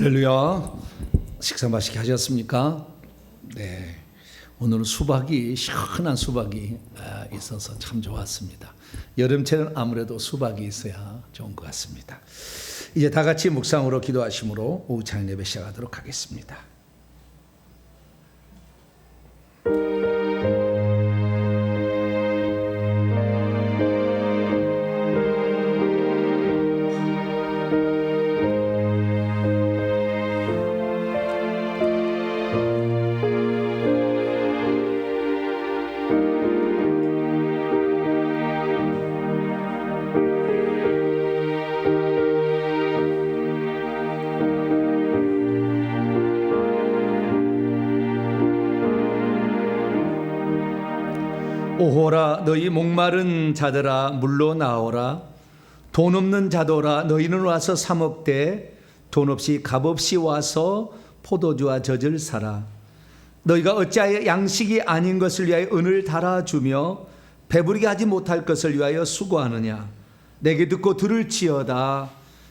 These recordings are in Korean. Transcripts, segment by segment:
할렐루야. 식사 맛있게 하셨습니까? 네. 오늘은 수박이 시원한 수박이 있어서 참 좋았습니다. 여름철은 아무래도 수박이 있어야 좋은 것 같습니다. 이제 다 같이 묵상으로 기도하심으로 오후 찬양 예배 시작하도록 하겠습니다. 오호라 너희 목마른 자들아 물로 나오라. 돈 없는 자들아 너희는 와서 사 먹되 돈 없이 값 없이 와서 포도주와 젖을 사라. 너희가 어찌하여 양식이 아닌 것을 위하여 은을 달아주며 배부르게 하지 못할 것을 위하여 수고하느냐. 내게 듣고 들을지어다.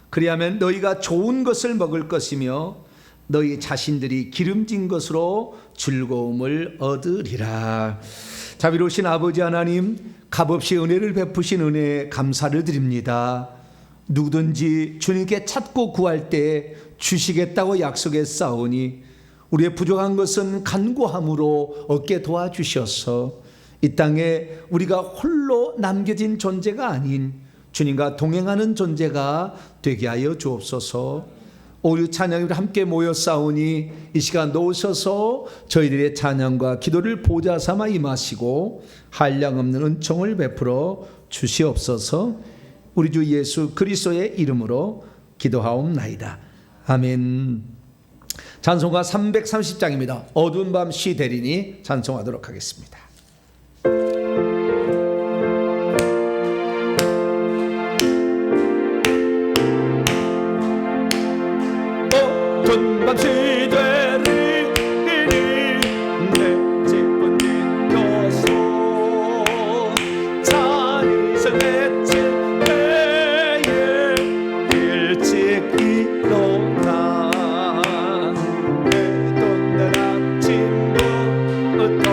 그리하면 너희가 좋은 것을 먹을 것이며 너희 자신들이 기름진 것으로 즐거움을 얻으리라. 자비로우신 아버지 하나님, 값없이 은혜를 베푸신 은혜에 감사를 드립니다. 누구든지 주님께 찾고 구할 때 주시겠다고 약속했사오니 우리의 부족한 것은 간구함으로 얻게 도와주셔서 이 땅에 우리가 홀로 남겨진 존재가 아닌 주님과 동행하는 존재가 되게 하여 주옵소서. 오늘 찬양으로 함께 모였사오니 이 시간 놓으셔서 저희들의 찬양과 기도를 보좌 삼아 임하시고 한량없는 은총을 베풀어 주시옵소서. 우리 주 예수 그리스도의 이름으로 기도하옵나이다. 아멘. 찬송가 330장입니다. 어두운 밤 시 대리니 찬송하도록 하겠습니다. 어두운 밤 시 대리니 내 집은 뒤떠서 찬이슬 외칠 때에 일찍 일어나 해돋는 아침부터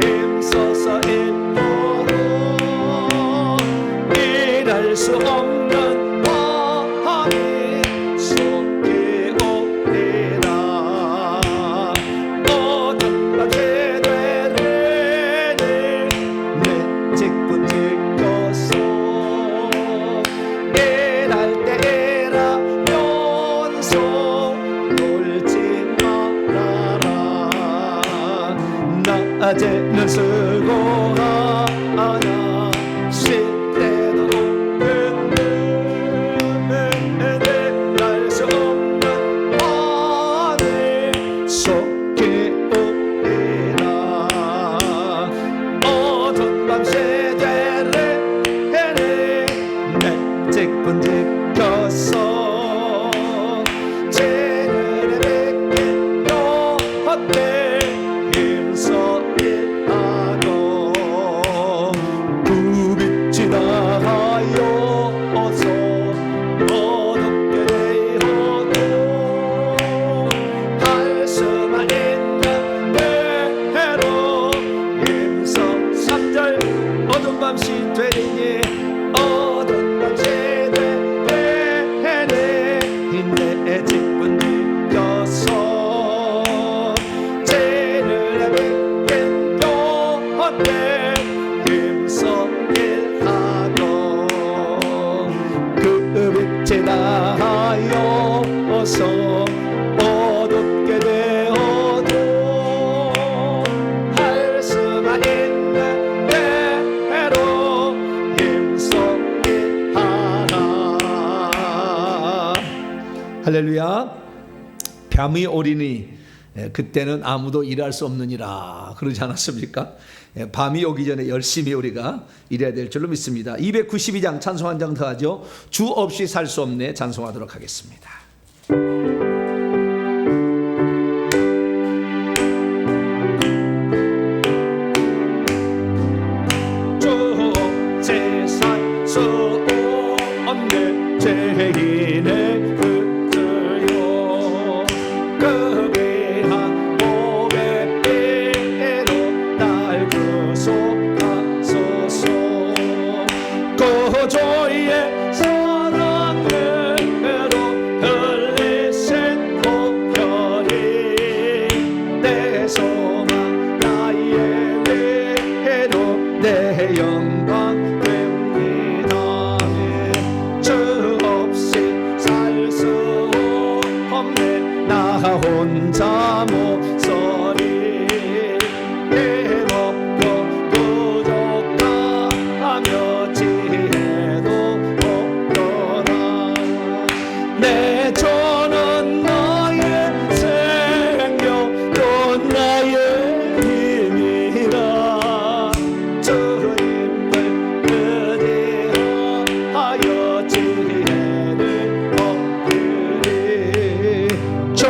힘써서 일하고 일할 수 없는 밤이 속에 오리라. 어두운 밤 새되리니 내 직분 지켜서 일할 때 일하면서 놀지 말아라. 낮에는 수고하나 쉴 때도 없는 날 수 없는 밤에 속에 오리라. 어두운 밤 새되리니 내 직분 지켜서 제늘에 뵙긴 곁에 힘써 일하고 부빛이 나하여 어서 어둡게 되어도 할 수만 있는 대로 힘써 3절 어두운 밤 시 되리니 어두운 밤 시 되리니 내 직분 지켜서 제늘에 뵙긴 곁에 힘써 일하고 그 빛에 나하여 어서 어둡게 되어도 할 수만 있는 대로 힘써 일하라. 할렐루야. 밤이 오리니 그때는 아무도 일할 수 없느니라 그러지 않았습니까? 밤이 오기 전에 열심히 우리가 일해야 될 줄로 믿습니다. 292장 찬송 한 장 더 하죠. 주 없이 살 수 없네 찬송하도록 하겠습니다. 주 없이 살 수 없네 죄인의 그저요 소망 나의 회로 내 영광 됩니다. 주 없이 살 수 없네. 나 혼자 목소리 힘없고 부족하며 지혜도 없더라. 내 조는 나의 생명 또 나의 힘이라. 주님을 의지하여 지혜를 얻으리. 주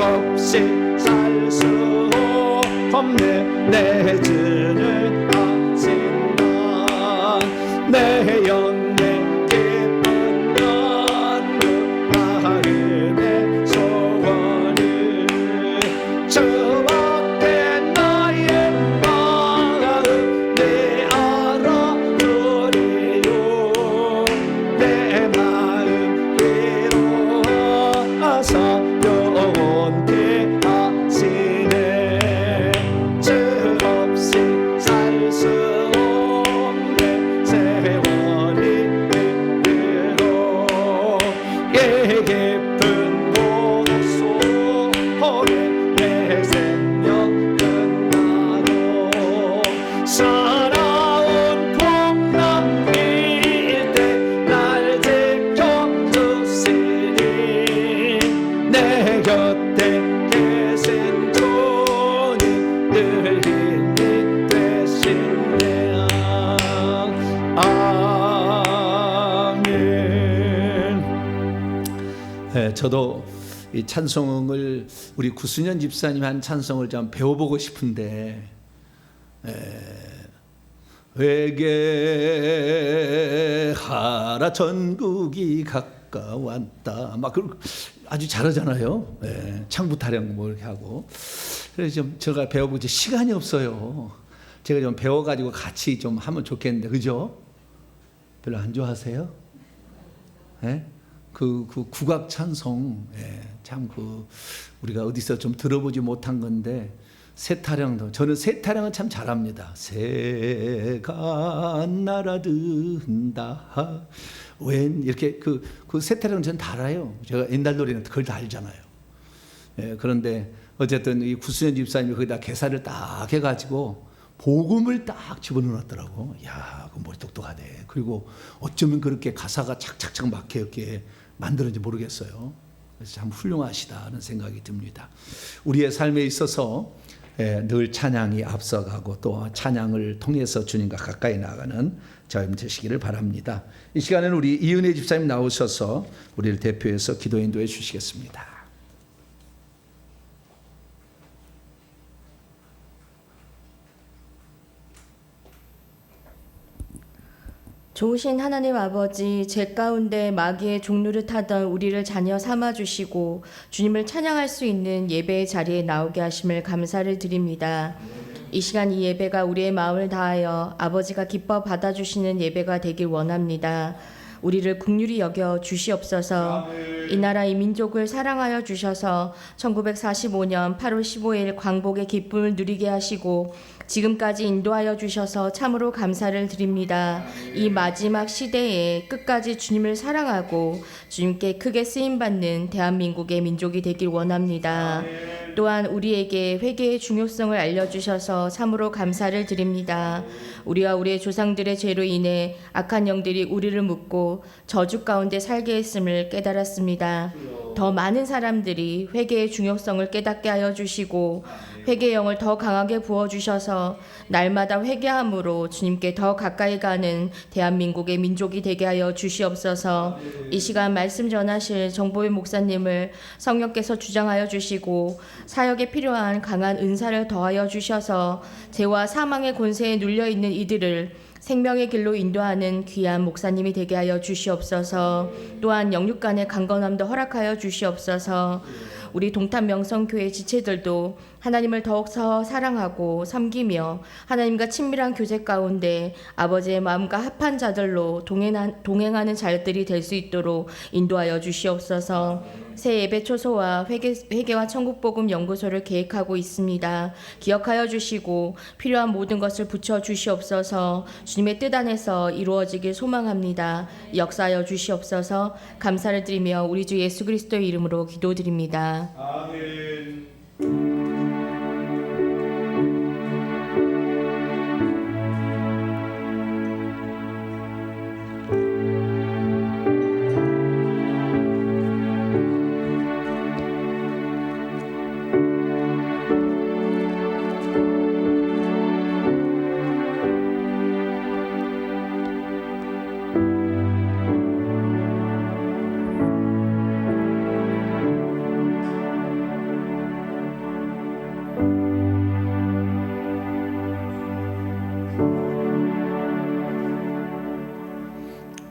없이 살 수 없네. 내 주를 아신다. 내 영내 기쁜 간구 마음의 소원을 주밖에 나의 마음 내 알아주리요. 내 마음 위로하사 영원케 하시네. 주 없이 살 수 없네. 세월이 흐르고 예 깊은 고독 속에 내 생명 끝나도 살아온 풍랑일 때 날 지켜주시니. 내 곁에 계신 주님 늘 힘이 되시네. 아멘. 저도 이 찬송을 우리 구순현 집사님 한 찬송을 좀 배워보고 싶은데 회개하라 전국이 가까웠다 막 아주 잘하잖아요. 창부 타령 뭐 이렇게 하고. 그래서 좀 제가 배워보지 시간이 없어요. 제가 좀 배워가지고 같이 좀 하면 좋겠는데 그죠? 별로 안 좋아하세요? 그 국악 찬송 참 우리가 어디서 좀 들어보지 못한 건데 새타령도 저는 새타령은 참 잘합니다. 새가 날아든다 웬 이렇게 그 새타령은 전 다 알아요. 제가 옛날 노래는 그걸 다 알잖아요. 그런데 어쨌든 이 구수현 집사님이 거기다 개사를 딱 해가지고 복음을 딱 집어넣었더라고. 야, 그 머리 똑똑하네. 그리고 어쩌면 그렇게 가사가 착착착 막히게 만들었는지 모르겠어요. 그래서 참 훌륭하시다는 생각이 듭니다. 우리의 삶에 있어서 늘 찬양이 앞서가고 또 찬양을 통해서 주님과 가까이 나가는 저희 되시기를 바랍니다. 이 시간에는 우리 이은혜 집사님 나오셔서 우리를 대표해서 기도 인도해 주시겠습니다. 좋으신 하나님 아버지, 죄 가운데 마귀의 종루를 타던 우리를 자녀 삼아주시고 주님을 찬양할 수 있는 예배의 자리에 나오게 하심을 감사를 드립니다. 이 시간 이 예배가 우리의 마음을 다하여 아버지가 기뻐 받아주시는 예배가 되길 원합니다. 우리를 긍휼히 여겨 주시옵소서. 이 나라 이 민족을 사랑하여 주셔서 1945년 8월 15일 광복의 기쁨을 누리게 하시고 지금까지 인도하여 주셔서 참으로 감사를 드립니다. 이 마지막 시대에 끝까지 주님을 사랑하고 주님께 크게 쓰임받는 대한민국의 민족이 되길 원합니다. 또한 우리에게 회개의 중요성을 알려주셔서 참으로 감사를 드립니다. 우리와 우리의 조상들의 죄로 인해 악한 영들이 우리를 묶고 저주 가운데 살게 했음을 깨달았습니다. 더 많은 사람들이 회개의 중요성을 깨닫게 하여 주시고 회개의 영을 더 강하게 부어주셔서 날마다 회개함으로 주님께 더 가까이 가는 대한민국의 민족이 되게 하여 주시옵소서. 이 시간 말씀 전하실 정보회 목사님을 성령께서 주장하여 주시고 사역에 필요한 강한 은사를 더하여 주셔서 죄와 사망의 권세에 눌려있는 이들을 생명의 길로 인도하는 귀한 목사님이 되게 하여 주시옵소서. 또한 영육간의 강건함도 허락하여 주시옵소서. 우리 동탄 명성교회 지체들도 하나님을 더욱더 사랑하고 섬기며 하나님과 친밀한 교제 가운데 아버지의 마음과 합한 자들로 동행하는 자들이 될 수 있도록 인도하여 주시옵소서. 새 예배 초소와 회개와 천국복음 연구소를 계획하고 있습니다. 기억하여 주시고 필요한 모든 것을 붙여 주시옵소서. 주님의 뜻 안에서 이루어지길 소망합니다. 역사하여 주시옵소서. 감사를 드리며 우리 주 예수 그리스도의 이름으로 기도드립니다. 아멘.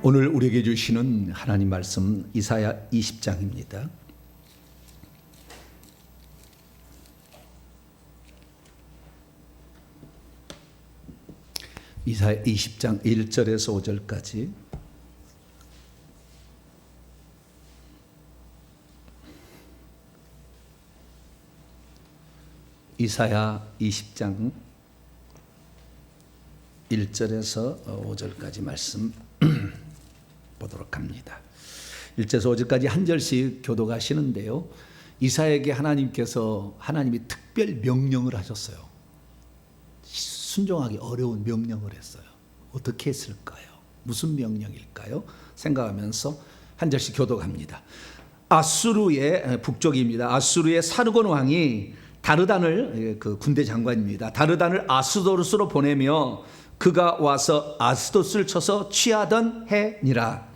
오늘 우리에게 주시는 하나님 말씀 이사야 20장입니다. 이사야 20장 1절에서 5절까지 이사야 20장 1절에서 5절까지 말씀 보도록 합니다. 1절에서 5절까지 한 절씩 교독하시는데요. 이사야에게 하나님이 특별 명령을 하셨어요. 순종하기 어려운 명령을 했어요. 어떻게 했을까요? 무슨 명령일까요? 생각하면서 한 절씩 교독합니다. 아수르의 북쪽입니다. 아수르의 사르곤 왕이 다르단을 그 군대 장관입니다. 다르단을 아스도르스로 보내며 그가 와서 아스도스를 쳐서 취하던 해니라.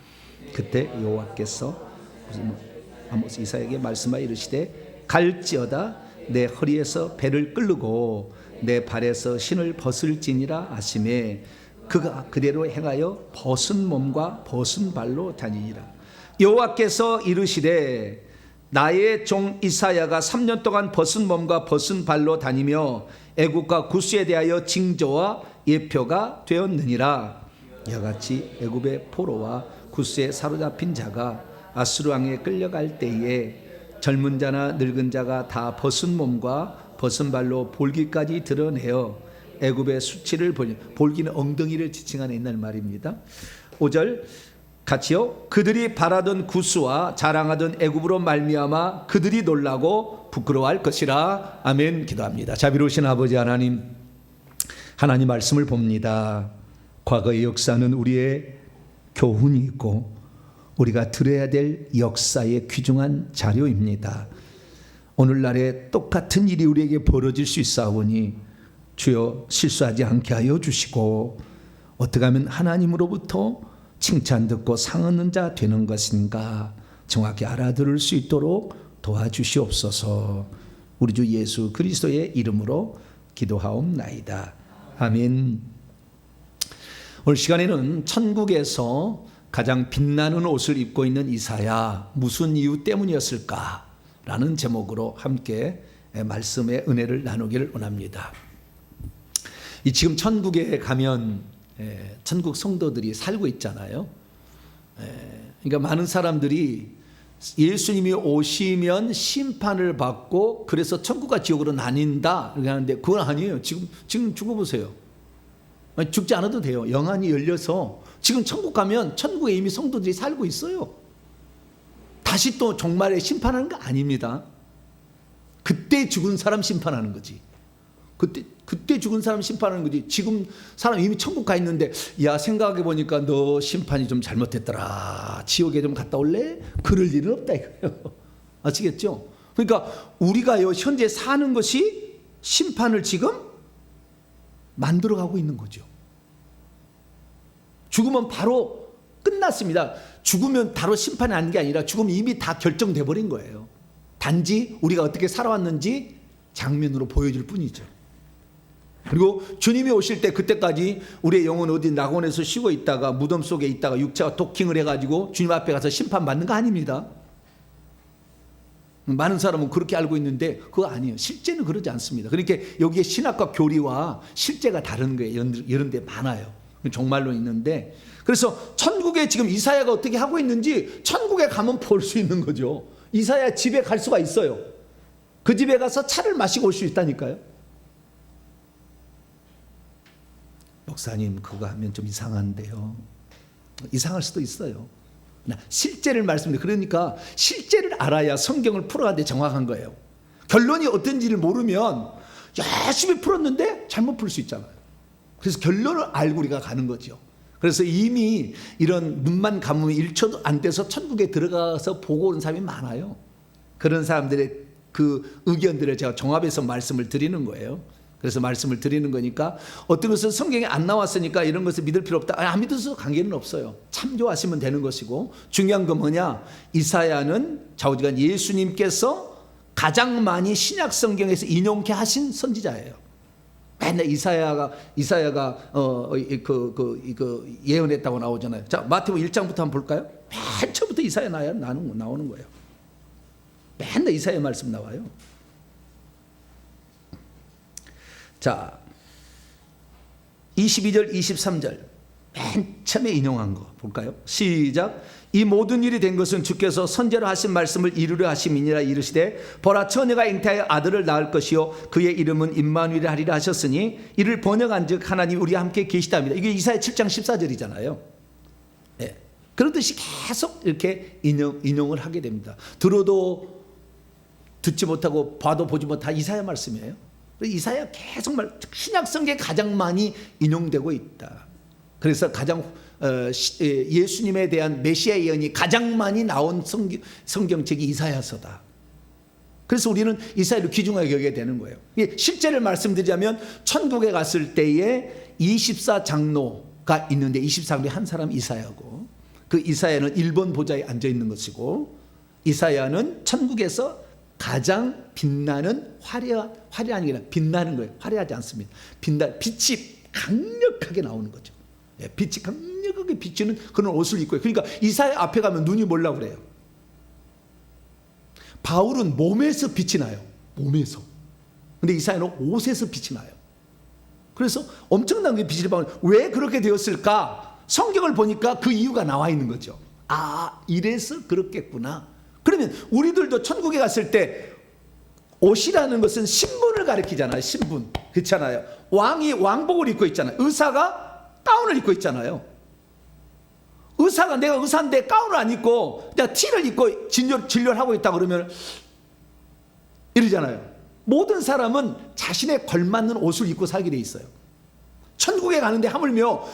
그때 여호와께서 아모스 이사야에게 말씀하여 이르시되 갈지어다 내 허리에서 배를 끌고 내 발에서 신을 벗을지니라 하시매 그가 그대로 행하여 벗은 몸과 벗은 발로 다니니라. 여호와께서 이르시되 나의 종 이사야가 3년 동안 벗은 몸과 벗은 발로 다니며 애굽과 구스에 대하여 징조와 예표가 되었느니라. 이같이 애굽의 포로와 구스에 사로잡힌 자가 아수르 왕에 끌려갈 때에 젊은 자나 늙은 자가 다 벗은 몸과 벗은 발로 볼기까지 드러내어 애굽의 수치를 볼기는 엉덩이를 지칭하는 옛날 말입니다. 5절 같이요. 그들이 바라던 구스와 자랑하던 애굽으로 말미암아 그들이 놀라고 부끄러워할 것이라. 아멘. 기도합니다. 자비로우신 아버지 하나님 말씀을 봅니다. 과거의 역사는 우리의 교훈이 있고 우리가 들어야 될 역사의 귀중한 자료입니다. 오늘날에 똑같은 일이 우리에게 벌어질 수 있사오니 주여 실수하지 않게 하여 주시고 어떻게 하면 하나님으로부터 칭찬 듣고 상 얻는 자 되는 것인가 정확히 알아들을 수 있도록 도와주시옵소서. 우리 주 예수 그리스도의 이름으로 기도하옵나이다. 아멘. 오늘 시간에는 천국에서 가장 빛나는 옷을 입고 있는 이사야 무슨 이유 때문이었을까 라는 제목으로 함께 말씀의 은혜를 나누기를 원합니다. 이 지금 천국에 가면 천국 성도들이 살고 있잖아요. 그러니까 많은 사람들이 예수님이 오시면 심판을 받고 그래서 천국과 지옥으로 나뉜다 이렇게 하는데 그건 아니에요. 지금 죽어보세요. 죽지 않아도 돼요. 영안이 열려서 지금 천국 가면 천국에 이미 성도들이 살고 있어요. 다시 또 종말에 심판하는 거 아닙니다. 그때 죽은 사람 심판하는 거지. 그때 죽은 사람 심판하는 거지. 지금 사람 이미 천국 가 있는데 야 생각해 보니까 너 심판이 좀 잘못됐더라. 지옥에 좀 갔다 올래? 그럴 일은 없다 이거예요. 아시겠죠? 그러니까 우리가요 현재 사는 것이 심판을 지금 만들어가고 있는 거죠. 죽으면 바로 끝났습니다. 죽으면 바로 심판이 아닌 게 아니라 죽으면 이미 다 결정돼 버린 거예요. 단지 우리가 어떻게 살아왔는지 장면으로 보여줄 뿐이죠. 그리고 주님이 오실 때 그때까지 우리의 영혼 어디 낙원에서 쉬고 있다가 무덤 속에 있다가 육체가 도킹을 해가지고 주님 앞에 가서 심판받는 거 아닙니다. 많은 사람은 그렇게 알고 있는데 그거 아니에요. 실제는 그러지 않습니다. 그러니까 여기에 신학과 교리와 실제가 다른 거예요. 이런 데 많아요. 정말로 있는데, 그래서 천국에 지금 이사야가 어떻게 하고 있는지 천국에 가면 볼 수 있는 거죠. 이사야 집에 갈 수가 있어요. 그 집에 가서 차를 마시고 올 수 있다니까요. 목사님 그거 하면 좀 이상한데요. 이상할 수도 있어요. 실제를 말씀드려요. 그러니까 실제를 알아야 성경을 풀어가는데 정확한 거예요. 결론이 어떤지를 모르면 열심히 풀었는데 잘못 풀 수 있잖아요. 그래서 결론을 알고 우리가 가는 거죠. 그래서 이미 이런 눈만 감으면 1초도 안 돼서 천국에 들어가서 보고 온 사람이 많아요. 그런 사람들의 그 의견들을 제가 종합해서 말씀을 드리는 거예요. 그래서 말씀을 드리는 거니까, 어떤 것은 성경에 안 나왔으니까 이런 것을 믿을 필요 없다, 안 믿어서 관계는 없어요. 참조하시면 되는 것이고, 중요한 건 뭐냐, 이사야는 좌우지간 예수님께서 가장 많이 신약 성경에서 인용케 하신 선지자예요. 맨날 이사야가 예언했다고 나오잖아요. 자, 마태복음 1장부터 한번 볼까요? 맨 처음부터 이사야 나오는 거예요. 맨날 이사야 말씀 나와요. 자, 22절 23절 맨 처음에 인용한 거 볼까요? 시작. 이 모든 일이 된 것은 주께서 선제로 하신 말씀을 이루려 하심이니라. 이르시되 보라, 처녀가 잉태하여 아들을 낳을 것이요 그의 이름은 임마누엘이라 하리라 하셨으니, 이를 번역한즉 하나님 우리와 함께 계시답니다. 이게 이사야 7장 14절이잖아요. 네. 그러듯이 계속 이렇게 인용을 하게 됩니다. 들어도 듣지 못하고 봐도 보지 못한 이사야 말씀이에요. 이사야 계속 신약 성경에 가장 많이 인용되고 있다. 그래서 가장 예수님에 대한 메시아 예언이 가장 많이 나온 성경책이 이사야서다. 그래서 우리는 이사야를 귀중하게 여겨야 되는 거예요. 실제를 말씀드리자면 천국에 갔을 때에 24장로가 있는데 24장로의 한 사람 이사야고, 그 이사야는 1번 보좌에 앉아 있는 것이고, 이사야는 천국에서 가장 빛나는 화려한 게 아니라 빛나는 거예요. 화려하지 않습니다. 빛이 강력하게 나오는 거죠. 빛이 강력하게 비치는 그런 옷을 입고, 그러니까 이사야 앞에 가면 눈이 뭐라고 그래요? 바울은 몸에서 빛이 나요. 몸에서. 근데 이사야는 옷에서 빛이 나요. 그래서 엄청난 게 빛을 받는. 왜 그렇게 되었을까? 성경을 보니까 그 이유가 나와 있는 거죠. 아, 이래서 그렇겠구나. 그러면 우리들도 천국에 갔을 때 옷이라는 것은 신분을 가리키잖아요. 신분. 그렇잖아요. 왕이 왕복을 입고 있잖아요. 의사가 가운을 입고 있잖아요. 의사가, 내가 의사인데 가운을 안 입고 내가 티를 입고 진료를 하고 있다 그러면 이러잖아요. 모든 사람은 자신에 걸맞는 옷을 입고 살게 돼 있어요. 천국에 가는데 하물며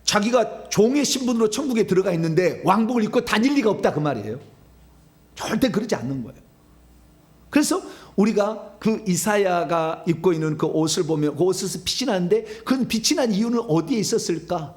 자기가 종의 신분으로 천국에 들어가 있는데 왕복을 입고 다닐 리가 없다 그 말이에요. 절대 그러지 않는 거예요. 그래서 우리가 그 이사야가 입고 있는 그 옷을 보면 그 옷에서 빛이 나는데, 그 빛이 난 이유는 어디에 있었을까?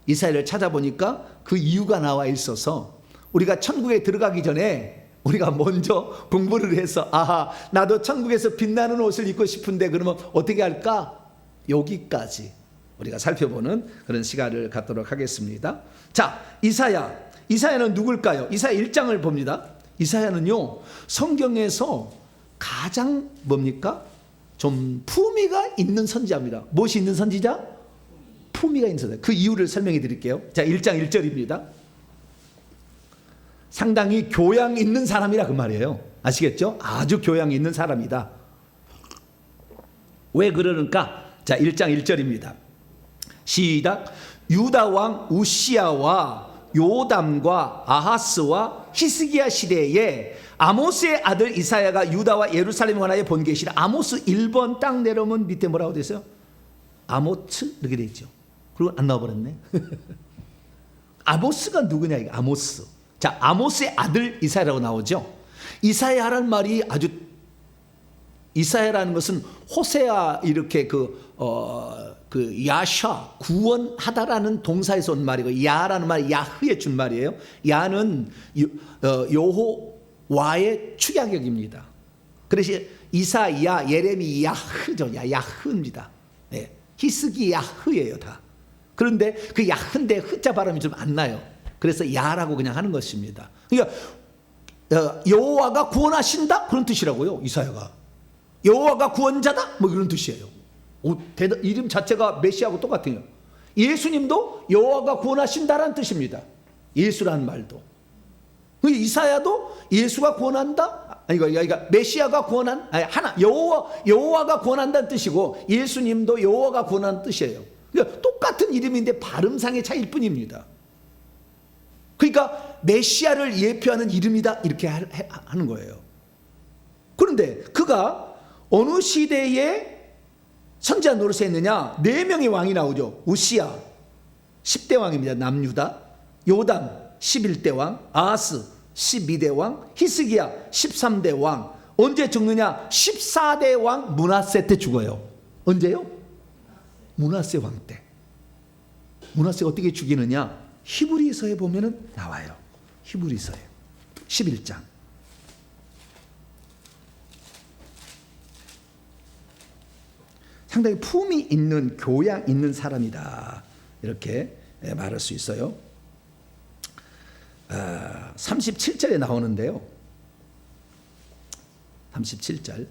이사야를 찾아보니까 그 이유가 나와 있어서, 우리가 천국에 들어가기 전에 우리가 먼저 공부를 해서, 아하, 나도 천국에서 빛나는 옷을 입고 싶은데 그러면 어떻게 할까? 여기까지 우리가 살펴보는 그런 시간을 갖도록 하겠습니다. 자, 이사야는 누굴까요? 이사야 1장을 봅니다. 이사야는요, 성경에서 가장 뭡니까? 좀 품위가 있는 선지자입니다. 무엇이 있는 선지자? 품위가 있는 선지자. 그 이유를 설명해 드릴게요. 자, 1장 1절입니다. 상당히 교양 있는 사람이라 그 말이에요. 아시겠죠? 아주 교양 있는 사람이다. 왜 그러는가? 자, 1장 1절입니다. 시작. 유다 왕 우시야와 요담과 아하스와 히스기야 시대에 아모스의 아들 이사야가 유다와 예루살렘 관하여 본 계시라. 아모스 1번 딱 내려오면 밑에 뭐라고 되어 있어요? 아모츠 이렇게 되어 있죠. 그리고 안 나와버렸네. 아모스가 누구냐 이거. 아모스. 자, 아모스의 아들 이사야라고 나오죠. 이사야라는 말이 아주, 이사야라는 것은 호세아 이렇게 그 야샤 구원하다라는 동사에서 온 말이고, 야라는 말이 야흐의 준 말이에요. 야는 여호와의 축약역입니다. 그래서 이사야, 예레미, 야흐죠. 야흐입니다. 네. 히스기 야흐예요 다. 그런데 그 야흐인데 흐자 발음이 좀 안 나요. 그래서 야라고 그냥 하는 것입니다. 그러니까 여호와가 구원하신다 그런 뜻이라고요. 이사야가 여호와가 구원자다 뭐 이런 뜻이에요. 이름 자체가 메시아하고 똑같아요. 예수님도 여호와가 구원하신다라는 뜻입니다. 예수라는 말도. 이사야도 예수가 구원한다. 그러니까 메시아가 구원한 여호와가 구원한다는 뜻이고 예수님도 여호와가 구원하는 뜻이에요. 그러니까 똑같은 이름인데 발음상의 차이일 뿐입니다. 그러니까 메시아를 예표하는 이름이다 이렇게 하는 거예요. 그런데 그가 어느 시대에 선지자 노릇에 했느냐? 4명의 왕이 나오죠. 우시야 10대 왕입니다. 남유다. 요담 11대 왕, 아하스 12대 왕, 히스기야 13대 왕. 언제 죽느냐? 14대 왕 므낫세 때 죽어요. 언제요? 므낫세 왕 때. 므낫세가 어떻게 죽이느냐? 히브리서에 보면은 나와요. 히브리서에 11장. 상당히 품이 있는 교양 있는 사람이다 이렇게 말할 수 있어요. 37절에 나오는데요. 37절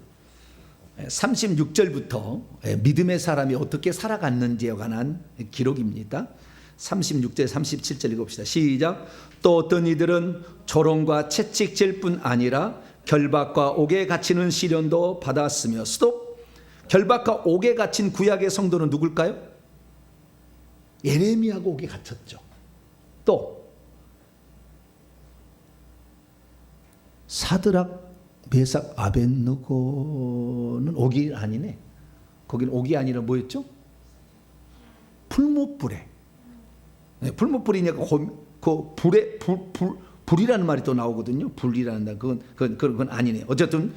36절부터 믿음의 사람이 어떻게 살아갔는지에 관한 기록입니다. 36절 37절 읽읍시다. 시작. 또 어떤 이들은 조롱과 채찍질 뿐 아니라 결박과 옥에 갇히는 시련도 받았으며 스톱. 결박과 옥에 갇힌 구약의 성도는 누굴까요? 예레미야가 옥에 갇혔죠. 또 사드락, 메삭, 아벳느고는 옥이 아니네. 거기는 옥이 아니라 뭐였죠? 풀무불에. 네, 풀무불이니까 그 불이라는 말이 또 나오거든요. 불이라는 말 그건 아니네. 어쨌든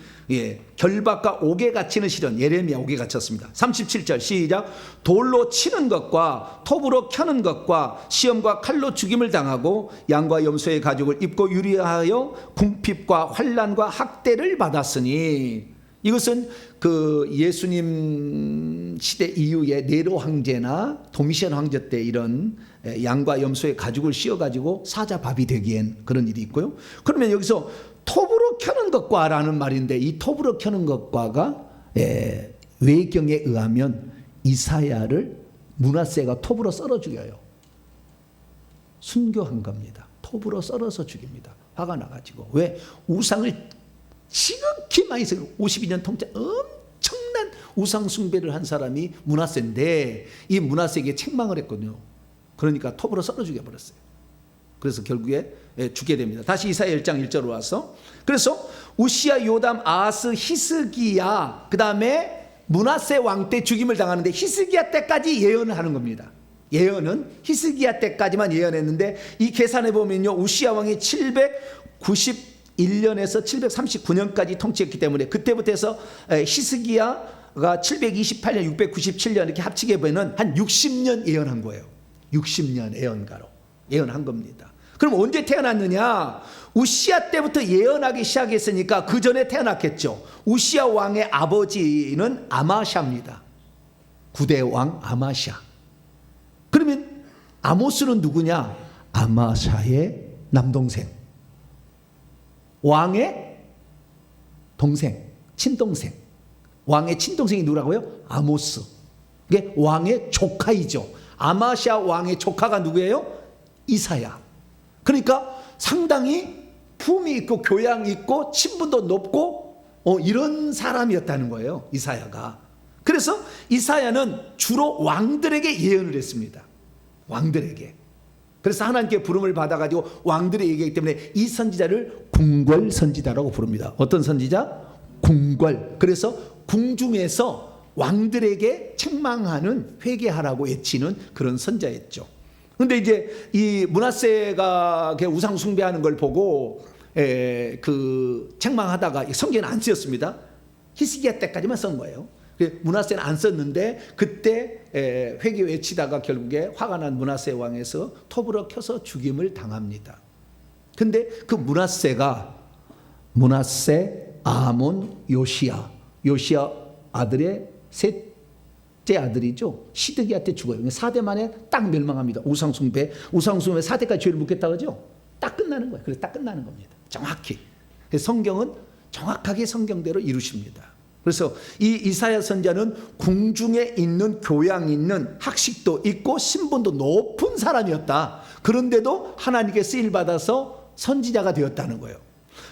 결박과 옥에 갇히는 시련. 예레미야 옥에 갇혔습니다. 37절 시작. 돌로 치는 것과 톱으로 켜는 것과 시험과 칼로 죽임을 당하고 양과 염소의 가죽을 입고 유리하여 궁핍과 환난과 학대를 받았으니 이것은 그 예수님 시대 이후에 네로 황제나 도미시안 황제 때 이런 양과 염소의 가죽을 씌워가지고 사자밥이 되기엔 그런 일이 있고요. 그러면 여기서 톱으로 켜는 것과 라는 말인데 이 톱으로 켜는 것과가 외경에 의하면 이사야를 므낫세가 톱으로 썰어 죽여요. 순교한 겁니다. 톱으로 썰어서 죽입니다. 화가 나가지고. 왜? 우상을 지극히 많이 쓰고 52년 통째 엄청난 우상 숭배를 한 사람이 므낫세인데 이 므낫세에게 책망을 했거든요. 그러니까 톱으로 썰어 죽여버렸어요. 그래서 결국에 죽게 됩니다. 다시 이사야 1장 1절로 와서 그래서 우시야, 요담, 아하스, 히스기야 그 다음에 므낫세 왕 때 죽임을 당하는데 히스기야 때까지 예언을 하는 겁니다. 예언은 히스기야 때까지만 예언했는데 이 계산해 보면요. 우시야 왕이 791년에서 739년까지 통치했기 때문에 그때부터 해서 히스기야가 728년, 697년 이렇게 합치게 보면 한 60년 예언한 거예요. 60년 예언가로 예언한 겁니다. 그럼 언제 태어났느냐? 우시야 때부터 예언하기 시작했으니까 그 전에 태어났겠죠. 우시야 왕의 아버지는 아마샤입니다. 9대 왕 아마샤. 그러면 아모스는 누구냐? 아마샤의 남동생, 왕의 동생, 친동생. 왕의 친동생이 누구라고요? 아모스. 이게 왕의 조카이죠. 아마샤 왕의 조카가 누구예요? 이사야. 그러니까 상당히 품이 있고 교양 있고 친분도 높고 이런 사람이었다는 거예요. 이사야가. 그래서 이사야는 주로 왕들에게 예언을 했습니다. 왕들에게. 그래서 하나님께 부름을 받아가지고 왕들의 얘기이기 때문에 이 선지자를 궁궐 선지자라고 부릅니다. 어떤 선지자? 궁궐. 그래서 궁중에서 왕들에게 책망하는 회개하라고 외치는 그런 선자였죠. 그런데 이제 이 므낫세가 우상 숭배하는 걸 보고 그 책망하다가 성경은 안 쓰였습니다. 히스기야 때까지만 쓴 거예요. 므낫세는 안 썼는데 그때 회개 외치다가 결국에 화가 난 므낫세 왕에서 톱으로 켜서 죽임을 당합니다. 근데 그 므낫세가 므낫세, 아몬, 요시야 아들의 셋째 아들이죠. 시드기야 때 죽어요. 4대 만에 딱 멸망합니다. 우상숭배 4대까지 죄를 묻겠다 그러죠. 딱 끝나는 거예요. 그래서 딱 끝나는 겁니다. 정확히. 성경은 정확하게 성경대로 이루십니다. 그래서 이 이사야 선지자는 궁중에 있는 교양 있는 학식도 있고 신분도 높은 사람이었다. 그런데도 하나님께 쓰임 받아서 선지자가 되었다는 거예요.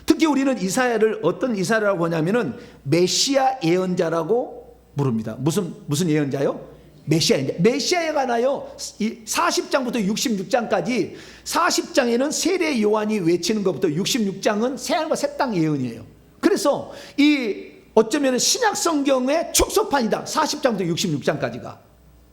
특히 우리는 이사야를 어떤 이사야라고 보냐면은 메시아 예언자라고 부릅니다. 무슨 예언자요? 메시아 예언자. 메시아에 관하여 40장부터 66장까지 40장에는 세례 요한이 외치는 것부터 66장은 새하늘과 새 땅 예언이에요. 그래서 이 어쩌면 신약 성경의 축소판이다. 40장부터 66장까지가.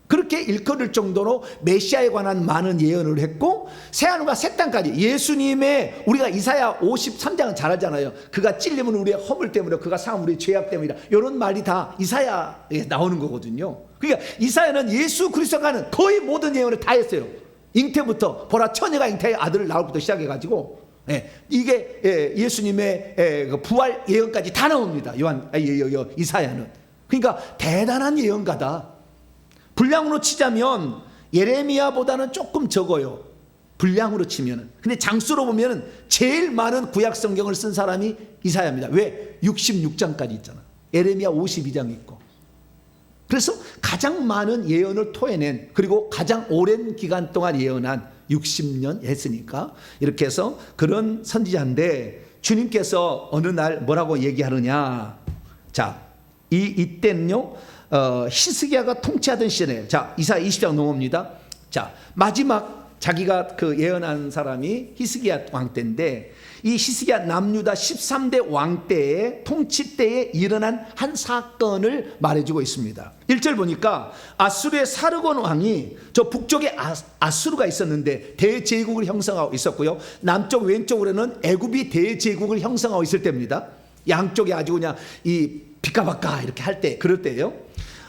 그렇게 일컬을 정도로 메시아에 관한 많은 예언을 했고 새하늘과 새 땅까지 예수님의 우리가 이사야 53장은 잘 알잖아요. 그가 찔림은 우리의 허물 때문에 그가 상함은 우리의 죄악 때문이다. 이런 말이 다 이사야에 나오는 거거든요. 그러니까 이사야는 예수 그리스도가 하는 거의 모든 예언을 다 했어요. 잉태부터 보라 처녀가 잉태의 아들을 낳을 부터 시작해가지고 이게 예수님의 그 부활 예언까지 다 나옵니다. 이사야는. 그러니까 대단한 예언가다. 분량으로 치자면 예레미야보다는 조금 적어요. 분량으로 치면은. 근데 장수로 보면은 제일 많은 구약 성경을 쓴 사람이 이사야입니다. 왜? 66장까지 있잖아. 예레미야 52장 있고. 그래서 가장 많은 예언을 토해낸, 그리고 가장 오랜 기간 동안 예언한 60년 했으니까 이렇게 해서 그런 선지자인데 주님께서 어느 날 뭐라고 얘기하느냐. 자, 이때는요 히스기야가 통치하던 시절에, 자 이사야 20장 넘어옵니다. 자 마지막 자기가 그 예언한 사람이 히스기야 왕 때인데 이 히스기야 남유다 13대 왕 때의 통치 때에 일어난 한 사건을 말해주고 있습니다. 1절 보니까 아수르의 사르곤 왕이 저 북쪽에 아수르가 있었는데 대제국을 형성하고 있었고요. 남쪽 왼쪽으로는 애굽이 대제국을 형성하고 있을 때입니다. 양쪽에 아주 그냥 이 비까바까 이렇게 할 때, 그럴 때예요.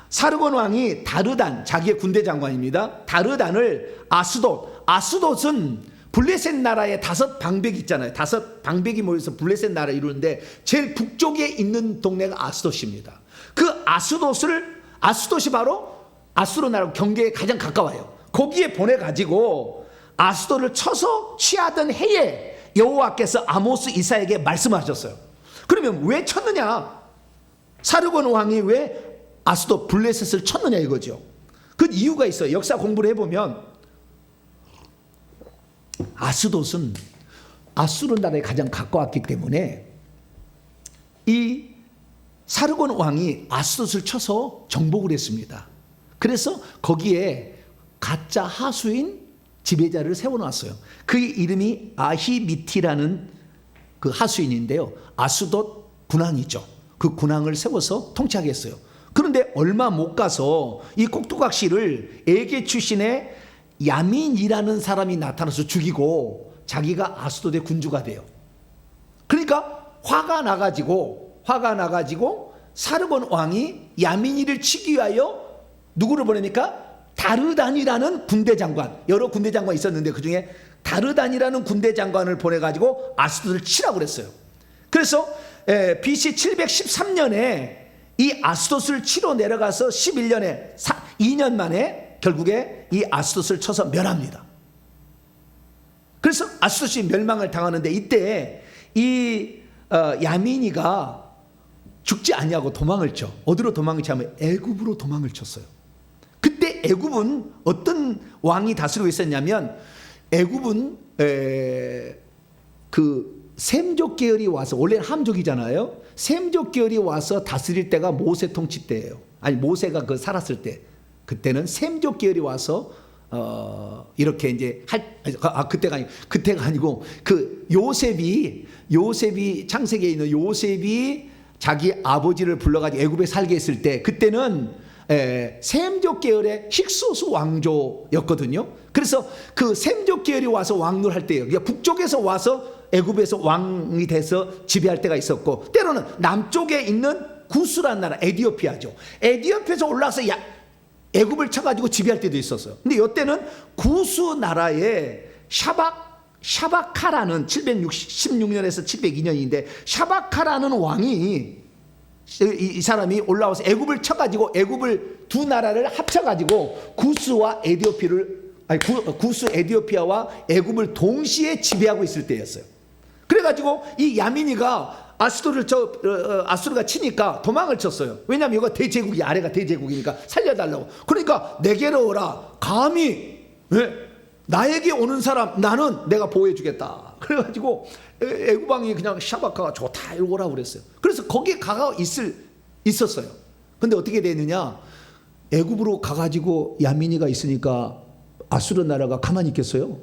사르곤 왕이 다르단, 자기의 군대 장관입니다. 다르단을 아스돗은 블레셋 나라의 5 방백이 있잖아요. 5 방백이 모여서 블레셋 나라 이루는데 제일 북쪽에 있는 동네가 아스돗입니다. 그 아스돗이 바로 아수르 나라 경계에 가장 가까워요. 거기에 보내가지고 아스돗을 쳐서 취하던 해에 여호와께서 아모스 이사에게 말씀하셨어요. 그러면 왜 쳤느냐? 사르곤 왕이 왜 아스돗 블레셋을 쳤느냐 이거죠. 그 이유가 있어요. 역사 공부를 해보면 아스돗은 아수르 나라에 가장 가까웠기 때문에 이 사르곤 왕이 아스돗을 쳐서 정복을 했습니다. 그래서 거기에 가짜 하수인 지배자를 세워놨어요. 그 이름이 아히미티라는 그 하수인인데요. 아스돗 군왕이죠. 그 군왕을 세워서 통치하게 했어요. 그런데 얼마 못 가서 이 꼭두각시를 에게 출신의 야민이라는 사람이 나타나서 죽이고 자기가 아스돗의 군주가 돼요. 그러니까 화가 나가지고 사르곤 왕이 야민이를 치기 위하여 누구를 보냅니까? 다르단이라는 군대 장관, 여러 군대 장관이 있었는데 그 중에 다르단이라는 군대 장관을 보내가지고 아스돗을 치라고 그랬어요. 그래서 BC 713년에 이 아스돗을 치러 내려가서 11년에 2년 만에 결국에 이 아스돗을 쳐서 멸합니다. 그래서 아스돗이 멸망을 당하는데 이때 이 야민이가 죽지 않냐고 도망을 쳐. 어디로 도망을 치냐면 애굽으로 도망을 쳤어요. 그때 애굽은 어떤 왕이 다스리고 있었냐면 애굽은 그 셈족 계열이 와서, 원래는 함족이잖아요. 셈족 계열이 와서 다스릴 때가 모세 통치 때예요. 아니 모세가 그 살았을 때, 그때는 셈족 계열이 와서 이렇게 이제 그때가 아니고 그 요셉이 창세기에 있는 요셉이 자기 아버지를 불러가지고 애굽에 살게 했을 때 그때는 셈족 계열의 힉소스 왕조였거든요. 그래서 그 셈족 계열이 와서 왕노를 할 때예요. 그러니까 북쪽에서 와서 애굽에서 왕이 돼서 지배할 때가 있었고, 때로는 남쪽에 있는 구스라는 나라, 에디오피아죠. 에디오피아에서 올라와서 애굽을 쳐가지고 지배할 때도 있었어요. 근데 이때는 구스 나라의 샤바카라는 716년에서 702년인데 샤바카라는 왕이 이 사람이 올라와서 애굽을 쳐가지고 애굽을 두 나라를 합쳐가지고 구스 에디오피아와 애굽을 동시에 지배하고 있을 때였어요. 그래가지고 이 야민이가 아수르가 치니까 도망을 쳤어요. 왜냐하면 이거 대제국이, 아래가 대제국이니까 살려달라고. 그러니까 내게로 오라. 감히 나에게 오는 사람 나는 내가 보호해주겠다. 그래가지고 애굽왕이 그냥 샤바카가 좋다 이러고 오라고 그랬어요. 그래서 거기에 있었어요. 근데 어떻게 되느냐, 애굽으로 가가지고 야민이가 있으니까 아수르 나라가 가만히 있겠어요?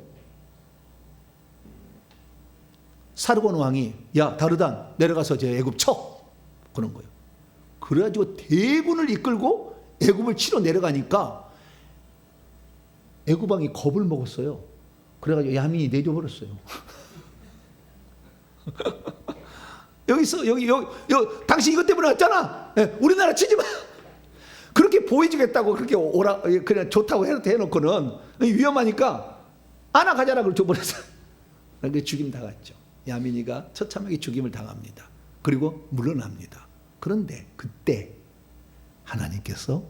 사르곤 왕이 야 다르단 내려가서 제 애굽 쳐 그런 거예요. 그래가지고 대군을 이끌고 애굽을 치러 내려가니까 애굽 왕이 겁을 먹었어요. 그래가지고 야민이 내줘버렸어요. 여기 당신 이것 때문에 왔잖아. 우리나라 치지 마. 그렇게 보여주겠다고 그렇게 오라 그냥 좋다고 해놓고는 위험하니까 안아 가자라 그걸 줘버렸어요. 그렇게 죽임 당했죠. 야민이가 처참하게 죽임을 당합니다. 그리고 물러납니다. 그런데 그때 하나님께서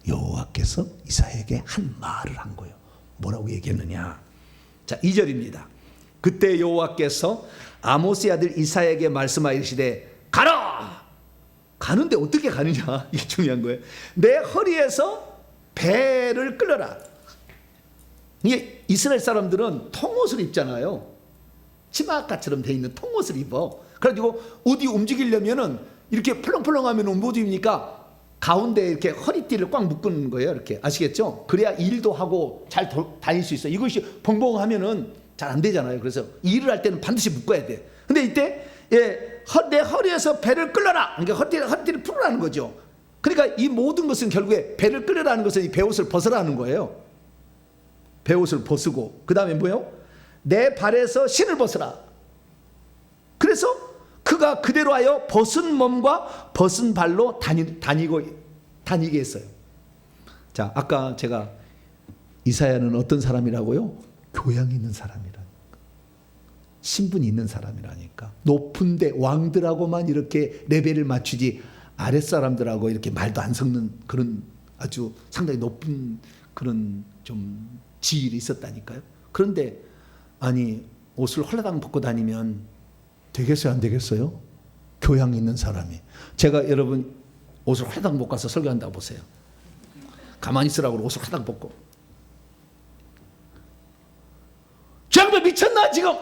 여호와께서 이사야에게 한 말을 한 거예요. 뭐라고 얘기했느냐? 자, 2절입니다. 그때 여호와께서 아모스의 아들 이사야에게 말씀하시되 가라. 가는데 어떻게 가느냐? 이게 중요한 거예요. 내 허리에서 배를 끌어라. 이게 이스라엘 사람들은 통옷을 입잖아요. 치마가처럼 돼 있는 통옷을 입어. 그래가지고 어디 움직이려면은 이렇게 펄렁펄렁하면 못 입으니까 가운데 이렇게 허리띠를 꽉 묶는 거예요. 이렇게 아시겠죠? 그래야 일도 하고 잘 다닐 수 있어요. 이것이 벙벙하면은 잘 안 되잖아요. 그래서 일을 할 때는 반드시 묶어야 돼. 근데 이때 내 허리에서 배를 끌어라. 그러니까 허리띠를 풀으라는 거죠. 그러니까 이 모든 것은 결국에 배를 끌으라는 것은 이 배옷을 벗으라는 거예요. 배옷을 벗고 그 다음에 뭐예요? 내 발에서 신을 벗으라. 그래서 그가 그대로 하여 벗은 몸과 벗은 발로 다니게 했어요. 자, 아까 제가 이사야는 어떤 사람이라고요? 교양 있는 사람이라니까. 신분이 있는 사람이라니까. 높은데 왕들하고만 이렇게 레벨을 맞추지 아랫사람들하고 이렇게 말도 안 섞는 그런 아주 상당히 높은 그런 좀 지위를 있었다니까요. 그런데 아니 옷을 헐라당 벗고 다니면 되겠어요, 안 되겠어요? 교양 있는 사람이. 제가 여러분 옷을 헐라당 벗고 가서 설교한다고 보세요. 가만히 있으라고 옷을 헐라당 벗고. 저 양반 미쳤나 지금?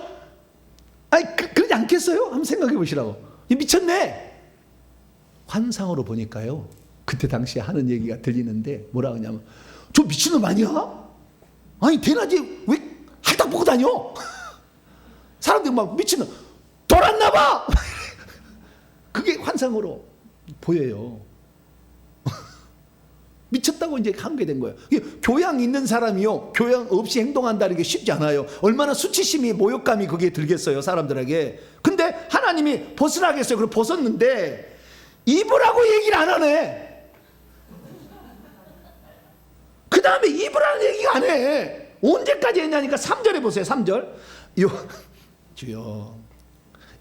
아니 그러지 않겠어요? 한번 생각해 보시라고. 미쳤네. 환상으로 보니까요. 그때 당시에 하는 얘기가 들리는데 뭐라 하냐면 저 미친놈 아니야? 아니 대낮에 왜 할당 보고 다녀? 사람들이 막 미친놈 돌았나 봐. 그게 환상으로 보여요. 미쳤다고 이제 한 게 된 거예요. 교양 있는 사람이요 교양 없이 행동한다는 게 쉽지 않아요. 얼마나 수치심이 모욕감이 그게 들겠어요 사람들에게. 근데 하나님이 벗으라고 했어요. 그걸 벗었는데 입으라고 얘기를 안 하네. 그 다음에 입으라는 얘기가 안 해. 언제까지 했냐니까 3절에 보세요. 3절 주여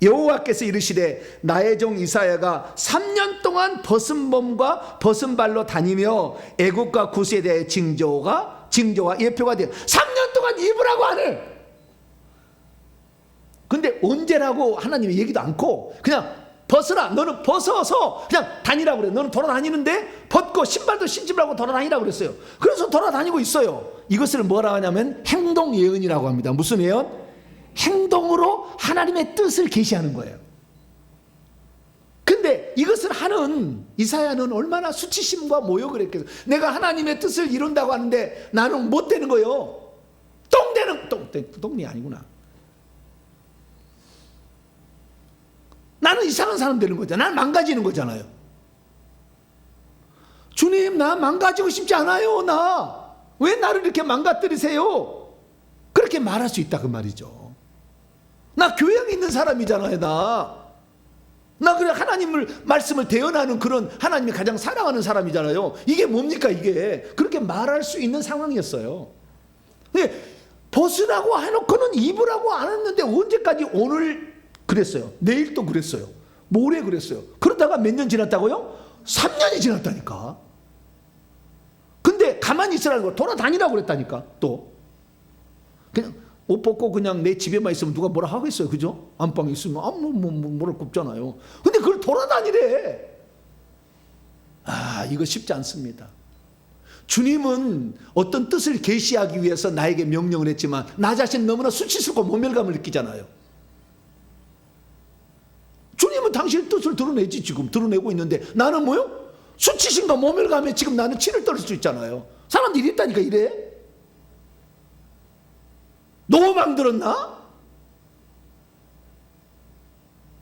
여호와께서 이르시되 나의 종 이사야가 3년 동안 벗은 몸과 벗은 발로 다니며 애국과 구스에 대해 징조와 예표가 되어 3년 동안 입으라고 안 해. 근데 언제라고 하나님이 얘기도 않고 그냥 벗으라. 너는 벗어서 그냥 다니라고 그래. 너는 돌아다니는데 벗고 신발도 신지 말고 돌아다니라고 그랬어요. 그래서 돌아다니고 있어요. 이것을 뭐라 하냐면 행동 예언이라고 합니다. 무슨 예언? 행동으로 하나님의 뜻을 계시하는 거예요. 근데 이것을 하는 이사야는 얼마나 수치심과 모욕을 했겠어요. 내가 하나님의 뜻을 이룬다고 하는데 나는 못 되는 거예요. 똥이 아니구나. 나는 이상한 사람 되는 거잖아. 나는 망가지는 거잖아요. 주님, 나 망가지고 싶지 않아요. 나 왜 나를 이렇게 망가뜨리세요? 그렇게 말할 수 있다 그 말이죠. 나 교양 있는 사람이잖아요. 나 그래 하나님을 말씀을 대언하는 그런 하나님이 가장 사랑하는 사람이잖아요. 이게 뭡니까 이게? 그렇게 말할 수 있는 상황이었어요. 벗으라고 해놓고는 입으라고 안 했는데 언제까지 오늘 그랬어요. 내일 또 그랬어요. 모레 그랬어요. 그러다가 몇 년 지났다고요? 3년이 지났다니까. 근데 가만히 있으라는 거 돌아다니라고 그랬다니까. 또 그냥 옷 벗고 그냥 내 집에만 있으면 누가 뭐라 하겠어요, 그죠? 안방에 있으면 뭐랄 거 없잖아요. 근데 그걸 돌아다니래. 이거 쉽지 않습니다. 주님은 어떤 뜻을 계시하기 위해서 나에게 명령을 했지만 나 자신 너무나 수치스럽고 모멸감을 느끼잖아요. 주님은 당신의 뜻을 드러내지, 지금 드러내고 있는데 나는 뭐요? 수치심과 모멸감에 지금 나는 치를 떨 수 있잖아요. 사람들이 있다니까 이래. 너무 맘들었나?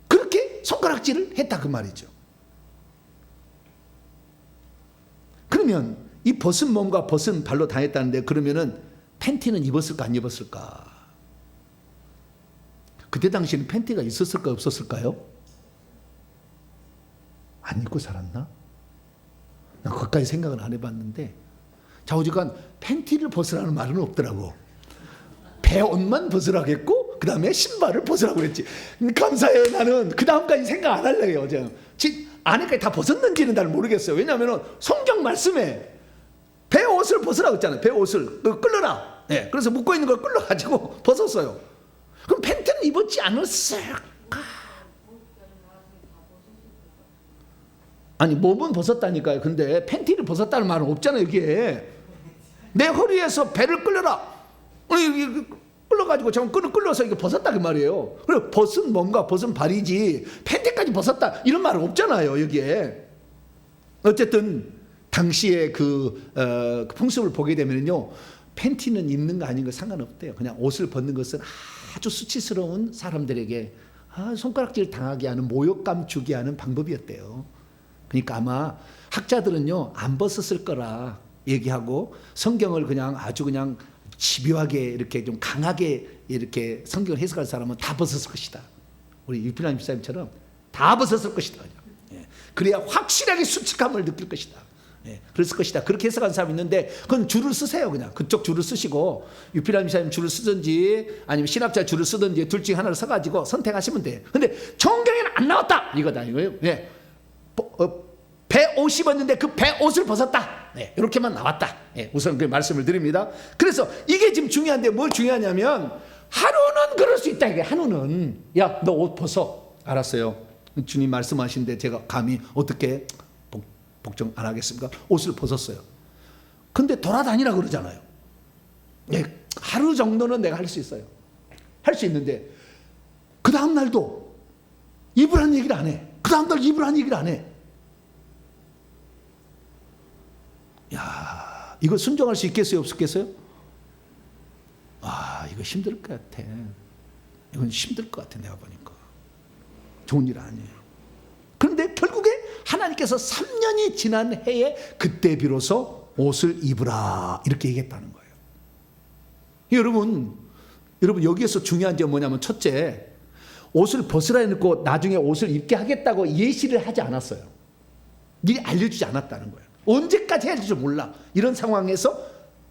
그렇게 손가락질을 했다 그 말이죠. 그러면 이 벗은 몸과 벗은 발로 다녔다는데 그러면은 팬티는 입었을까 안 입었을까? 그때 당시에는 팬티가 있었을까 없었을까요? 안 입고 살았나? 나 그것까지 생각은 안 해봤는데 좌우지간 팬티를 벗으라는 말은 없더라고. 배옷만 벗으라고 했고 그 다음에 신발을 벗으라고 그랬지. 감사해. 나는 그 다음까지 생각 안 하려고 해요. 안에까지 다 벗었는지는 잘 모르겠어요. 왜냐하면 성경 말씀에 배옷을 벗으라고 했잖아요. 배옷을 끌어라. 네, 그래서 묶고 있는 걸 끌어가지고 벗었어요. 그럼 팬티는 입었지 않았을까? 아니 몸은 벗었다니까요. 근데 팬티를 벗었다는 말은 없잖아요. 이게 내 허리에서 배를 끌려라. 끌려가지고 저건 끌려서 이게 벗었다 그 말이에요. 그리고 벗은 몸과 벗은 발이지 팬티까지 벗었다 이런 말은 없잖아요. 여기에 어쨌든 당시에 그 풍습을 보게 되면요, 팬티는 입는 거 아닌 거 상관없대요. 그냥 옷을 벗는 것은 아주 수치스러운 사람들에게 손가락질 당하게 하는, 모욕감 주게 하는 방법이었대요. 그러니까 아마 학자들은요 안 벗었을 거라 얘기하고 성경을 그냥 아주 그냥 집요하게 이렇게 좀 강하게 이렇게 성경을 해석할 사람은 다 벗었을 것이다. 우리 유필남 집사님처럼 다 벗었을 것이다. 그래야 확실하게 수치감을 느낄 것이다. 그랬을 것이다. 그렇게 해석한 사람이 있는데 그건 줄을 쓰세요. 그냥 그쪽 줄을 쓰시고 유필남 집사님 줄을 쓰든지 아니면 신학자 줄을 쓰든지 둘 중에 하나를 써가지고 선택하시면 돼요. 근데 성경에는 안 나왔다 이거다 이거예요. 배옷 입었는데 그 배옷을 벗었다. 이렇게만 나왔다. 우선 그 말씀을 드립니다. 그래서 이게 지금 중요한데 뭘 중요하냐면 한우는 그럴 수 있다. 이게 한우는 야 너 옷 벗어. 알았어요. 주님 말씀하신데 제가 감히 어떻게 복종 안 하겠습니까? 옷을 벗었어요. 근데 돌아다니라 그러잖아요. 하루 정도는 내가 할 수 있어요. 할 수 있는데 그 다음 날도 입으라는 얘기를 안 해. 그 다음 날 입으라는 얘기를 안 해. 야, 이거 순종할 수 있겠어요? 없겠어요? 이거 힘들 것 같아. 이건 힘들 것 같아. 내가 보니까 좋은 일 아니에요. 그런데 결국에 하나님께서 3년이 지난 해에 그때 비로소 옷을 입으라 이렇게 얘기했다는 거예요. 여러분 여기에서 중요한 점은 뭐냐면 첫째, 옷을 벗으라 해놓고 나중에 옷을 입게 하겠다고 예시를 하지 않았어요. 미리 알려주지 않았다는 거예요. 언제까지 해야 될지 몰라. 이런 상황에서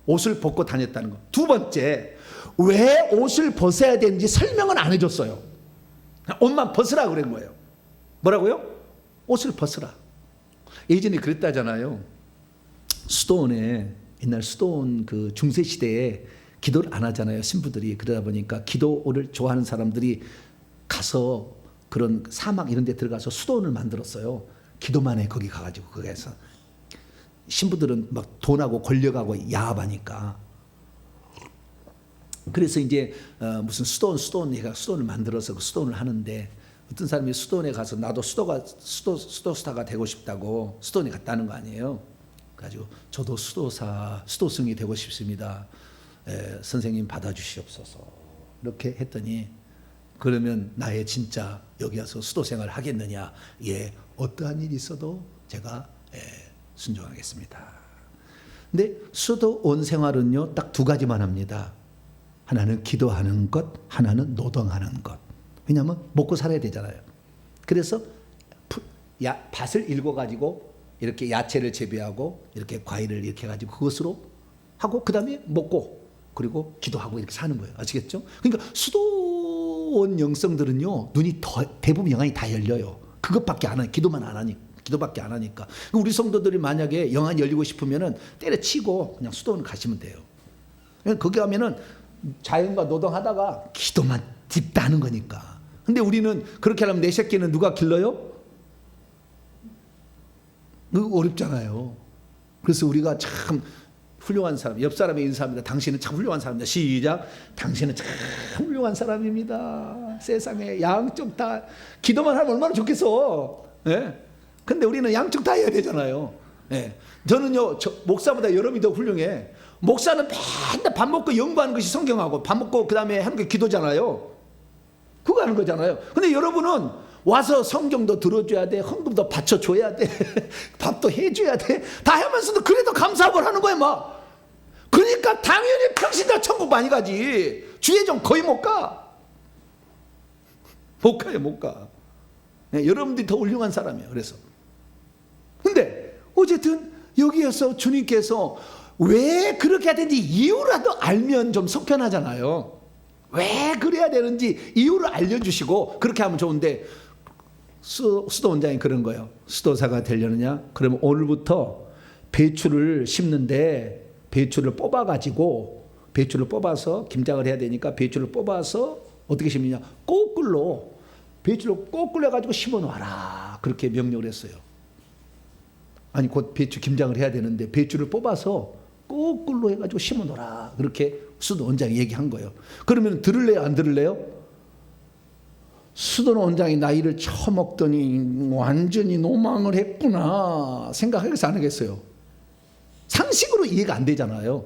옷을 벗고 다녔다는 거. 두 번째, 왜 옷을 벗어야 되는지 설명은 안 해줬어요. 옷만 벗으라 그런 거예요. 뭐라고요? 옷을 벗으라. 예전에 그랬다잖아요. 수도원에, 옛날 수도원 그 중세시대에 기도를 안 하잖아요. 신부들이. 그러다 보니까 기도를 좋아하는 사람들이 가서 그런 사막 이런 데 들어가서 수도원을 만들었어요. 기도만 해. 거기 가가지고 거기에서. 신부들은 막 돈하고 권력하고 야합하니까. 그래서 이제 무슨 수도원 얘가 수도원을 만들어서 그 수도원을 하는데 어떤 사람이 수도원에 가서 나도 수도스타가 되고 싶다고 수도원에 갔다는 거 아니에요. 그래가지고 저도 수도승이 되고 싶습니다. 선생님 받아주시옵소서. 이렇게 했더니 그러면 나의 진짜 여기 와서 수도 생활을 하겠느냐? 예, 어떠한 일이 있어도 제가 순종하겠습니다. 근데 수도원 생활은요 딱 두 가지만 합니다. 하나는 기도하는 것, 하나는 노동하는 것. 왜냐하면 먹고 살아야 되잖아요. 그래서 밭을 일궈가지고 이렇게 야채를 재배하고 이렇게 과일을 이렇게 해가지고 그것으로 하고 그 다음에 먹고 그리고 기도하고 이렇게 사는 거예요. 아시겠죠? 그러니까 수도원 영성들은요 눈이 대부분 영안이 다 열려요. 그것밖에 안 하니 기도만 안 하니 기도밖에 안 하니까. 우리 성도들이 만약에 영안이 열리고 싶으면은 때려치고 그냥 수도원 가시면 돼요. 거기 가면은 자연과 노동하다가 기도만 딥다 하는 거니까. 근데 우리는 그렇게 하려면 내 새끼는 누가 길러요? 그거 어렵잖아요. 그래서 우리가 참 훌륭한 사람, 옆 사람의 인사합니다. 당신은 참 훌륭한 사람입니다. 시작. 당신은 참 훌륭한 사람입니다. 세상에 양쪽 다 기도만 하면 얼마나 좋겠어. 예? 근데 우리는 양쪽 다 해야 되잖아요. 예. 저는요, 목사보다 여러분이 더 훌륭해. 목사는 맨날 밥 먹고 연구하는 것이 성경하고 밥 먹고 그 다음에 하는 게 기도잖아요. 그거 하는 거잖아요. 근데 여러분은 와서 성경도 들어줘야 돼, 헌금도 바쳐줘야 돼, 밥도 해줘야 돼, 다 하면서도 그래도 감사하고 하는 거야 막. 그러니까 당연히 평신 다 천국 많이 가지. 주예종 거의 못 가. 못 가요, 못 가. 네, 여러분들이 더 훌륭한 사람이에요. 그래서 근데 어쨌든 여기에서 주님께서 왜 그렇게 해야 되는지 이유라도 알면 좀 속편하잖아요. 왜 그래야 되는지 이유를 알려주시고 그렇게 하면 좋은데, 수도 원장이 그런 거예요. 수도사가 되려느냐? 그러면 오늘부터 배추를 심는데 배추를 뽑아가지고, 배추를 뽑아서 김장을 해야 되니까 배추를 뽑아서 어떻게 심느냐? 거꾸로 배추를 거꾸로 해가지고 심어놔라, 그렇게 명령을 했어요. 아니 곧 배추 김장을 해야 되는데 배추를 뽑아서 거꾸로 해가지고 심어놓으라, 그렇게 수도 원장이 얘기한 거예요. 그러면 들을래요, 안 들을래요? 수도 원장이 나이를 처먹더니 완전히 노망을 했구나 생각하겠어요, 안 하겠어요? 상식으로 이해가 안 되잖아요.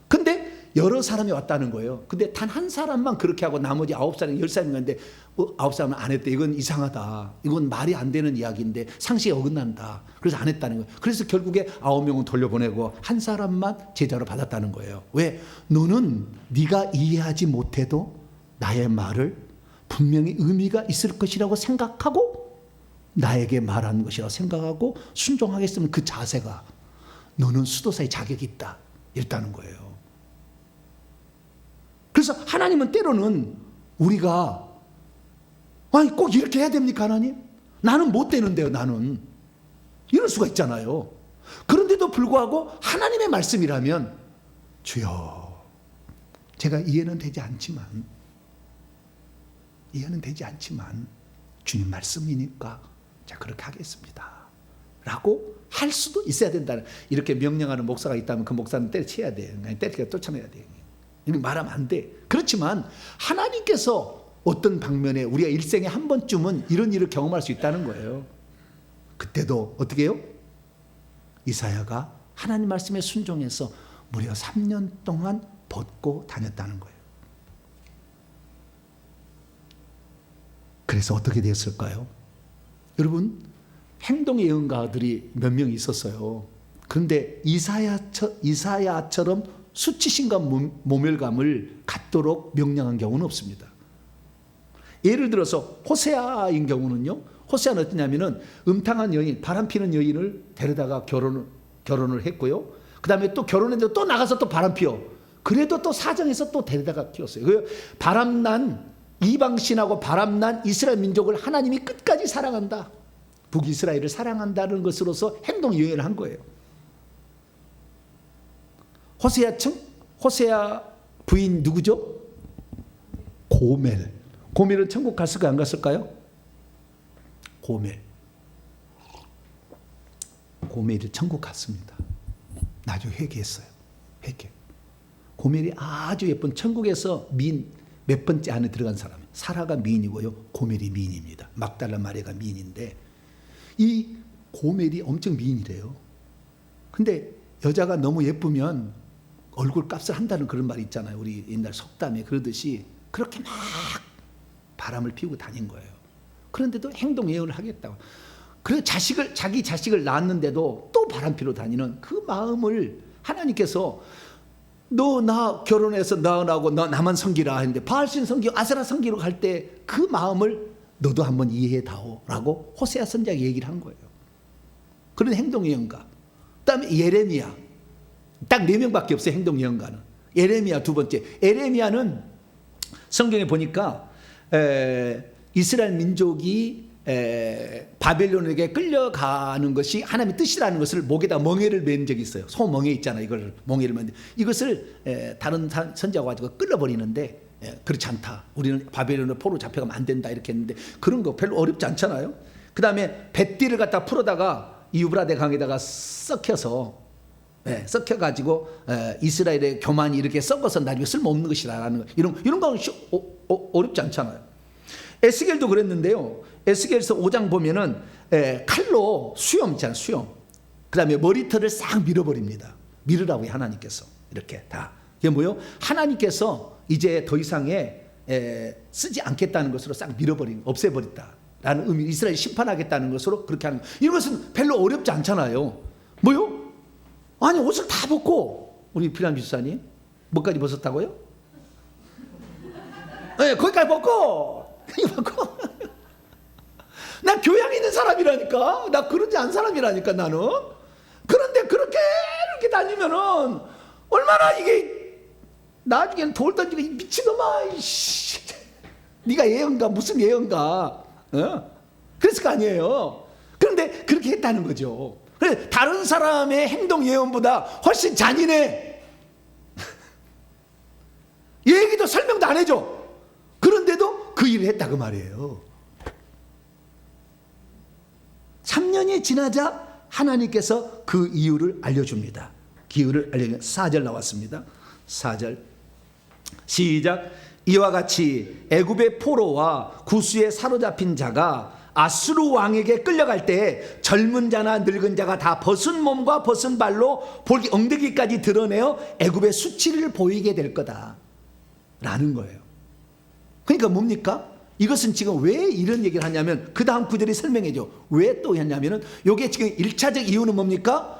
근데 여러 사람이 왔다는 거예요. 근데 단 한 사람만 그렇게 하고 나머지 9사람, 10사람이 갔는데 9사람은 안 했대. 이건 이상하다. 이건 말이 안 되는 이야기인데 상식에 어긋난다. 그래서 안 했다는 거예요. 그래서 결국에 9명은 돌려보내고 한 사람만 제자로 받았다는 거예요. 왜? 너는 네가 이해하지 못해도 나의 말을 분명히 의미가 있을 것이라고 생각하고 나에게 말하는 것이라고 생각하고 순종하겠으면 그 자세가 너는 수도사의 자격이 있다, 이랬다는 거예요. 그래서 하나님은 때로는 우리가 아니 꼭 이렇게 해야 됩니까 하나님? 나는 못 되는데요, 나는. 이럴 수가 있잖아요. 그런데도 불구하고 하나님의 말씀이라면 주여, 제가 이해는 되지 않지만 주님 말씀이니까 제가 그렇게 하겠습니다 라고 할 수도 있어야 된다는, 이렇게 명령하는 목사가 있다면 그 목사는 때려쳐야 돼. 때리니까 쫓아내야 돼. 이렇게 말하면 안 돼. 그렇지만 하나님께서 어떤 방면에 우리가 일생에 한 번쯤은 이런 일을 경험할 수 있다는 거예요. 그때도 어떻게 해요? 이사야가 하나님 말씀에 순종해서 무려 3년 동안 벗고 다녔다는 거예요. 그래서 어떻게 됐을까요? 여러분, 행동의 예언가들이 몇 명 있었어요. 그런데 이사야처럼 수치심과 모멸감을 갖도록 명령한 경우는 없습니다. 예를 들어서 호세아인 경우는요, 호세아는 어떠냐면은 음탕한 여인, 바람 피는 여인을 데려다가 결혼을 했고요. 그 다음에 또 결혼했는데 또 나가서 또 바람 피워. 그래도 또 사정해서 또 데려다가 키웠어요. 바람난 이방신하고 바람난 이스라엘 민족을 하나님이 끝까지 사랑한다, 북이스라엘을 사랑한다는 것으로서 행동 유예를 한 거예요. 호세아 부인 누구죠? 고멜은 천국 갔을까요, 안 갔을까요? 고멜이 천국 갔습니다. 나중에 회개했어요. 고멜이 아주 예쁜, 천국에서 몇 번째 안에 들어간 사람, 사라가 미인이고요, 고멜이 미인입니다. 막달라 마리아가 미인인데 이 고멜이 엄청 미인이래요. 근데 여자가 너무 예쁘면 얼굴 값을 한다는 그런 말이 있잖아요. 우리 옛날 속담에 그러듯이 그렇게 막 바람을 피우고 다닌 거예요. 그런데도 행동 예언을 하겠다고. 그래서 자기 자식을 낳았는데도 또 바람 피러 다니는 그 마음을 하나님께서 너 나 결혼해서 나하고 너 나만 섬기라 했는데 바알신 섬기고 아세라 섬기러 갈 때 그 마음을 너도 한번 이해해 다오라고 호세아 선지자가 얘기를 한 거예요. 그런 행동 예언가. 그다음에 예레미야. 딱 4명밖에 없어요, 행동 예언가는. 예레미야 두 번째. 예레미야는 성경에 보니까 이스라엘 민족이 바벨론에게 끌려가는 것이 하나님의 뜻이라는 것을 목에다 멍에를 맨 적이 있어요. 소 멍에 있잖아요. 이걸 멍에를 맨 이것을 다른 선지자가 가지고 끌어버리는데 그렇지 않다. 우리는 바벨론의 포로 잡혀가면 안 된다 이렇게 했는데 그런 거 별로 어렵지 않잖아요. 그 다음에 뱃띠를 갖다 풀어다가 유브라데 강에다가 썩혀서 썩혀가지고 이스라엘의 교만이 이렇게 썩어서 나중에 쓸모없는 것이라는 거 이런 거 어렵지 않잖아요. 에스겔도 그랬는데요. 에스겔서 5장 보면은 칼로 수염 있잖아요. 수염. 그 다음에 머리털을 싹 밀어버립니다. 밀으라고 해 하나님께서 이렇게 다. 이게 뭐요? 하나님께서 이제 더 이상의 쓰지 않겠다는 것으로 싹 밀어버린 없애버렸다라는 의미. 이스라엘 심판하겠다는 것으로 그렇게 하는 거. 이것은 별로 어렵지 않잖아요. 뭐요? 아니 옷을 다 벗고 우리 피란 비수사님 뭐까지 벗었다고요? 네, 거기까지 벗고 나 교양 있는 사람이라니까. 나 그러지 않은 사람이라니까 나는. 그런데 그렇게 이렇게 다니면은 얼마나 이게 나중에는 돌 던지고 미친놈아 이씨. 네가 예언가 무슨 예언가 그랬을 거 아니에요. 그런데 그렇게 했다는 거죠. 그래, 다른 사람의 행동 예언보다 훨씬 잔인해. 얘기도 설명도 안 해줘. 그런데도 그 일을 했다 그 말이에요. 3년이 지나자 하나님께서 그 이유를 알려줍니다. 기후를 알려주면 4절 나왔습니다. 4절 시작. 이와 같이 애굽의 포로와 구스에 사로잡힌 자가 아수르 왕에게 끌려갈 때 젊은 자나 늙은 자가 다 벗은 몸과 벗은 발로 볼기 엉덩이까지 드러내어 애굽의 수치를 보이게 될 거다 라는 거예요. 그러니까 뭡니까? 이것은 지금 왜 이런 얘기를 하냐면 그 다음 구절이 설명해 줘. 왜 또 했냐면은 요게 지금 1차적 이유는 뭡니까?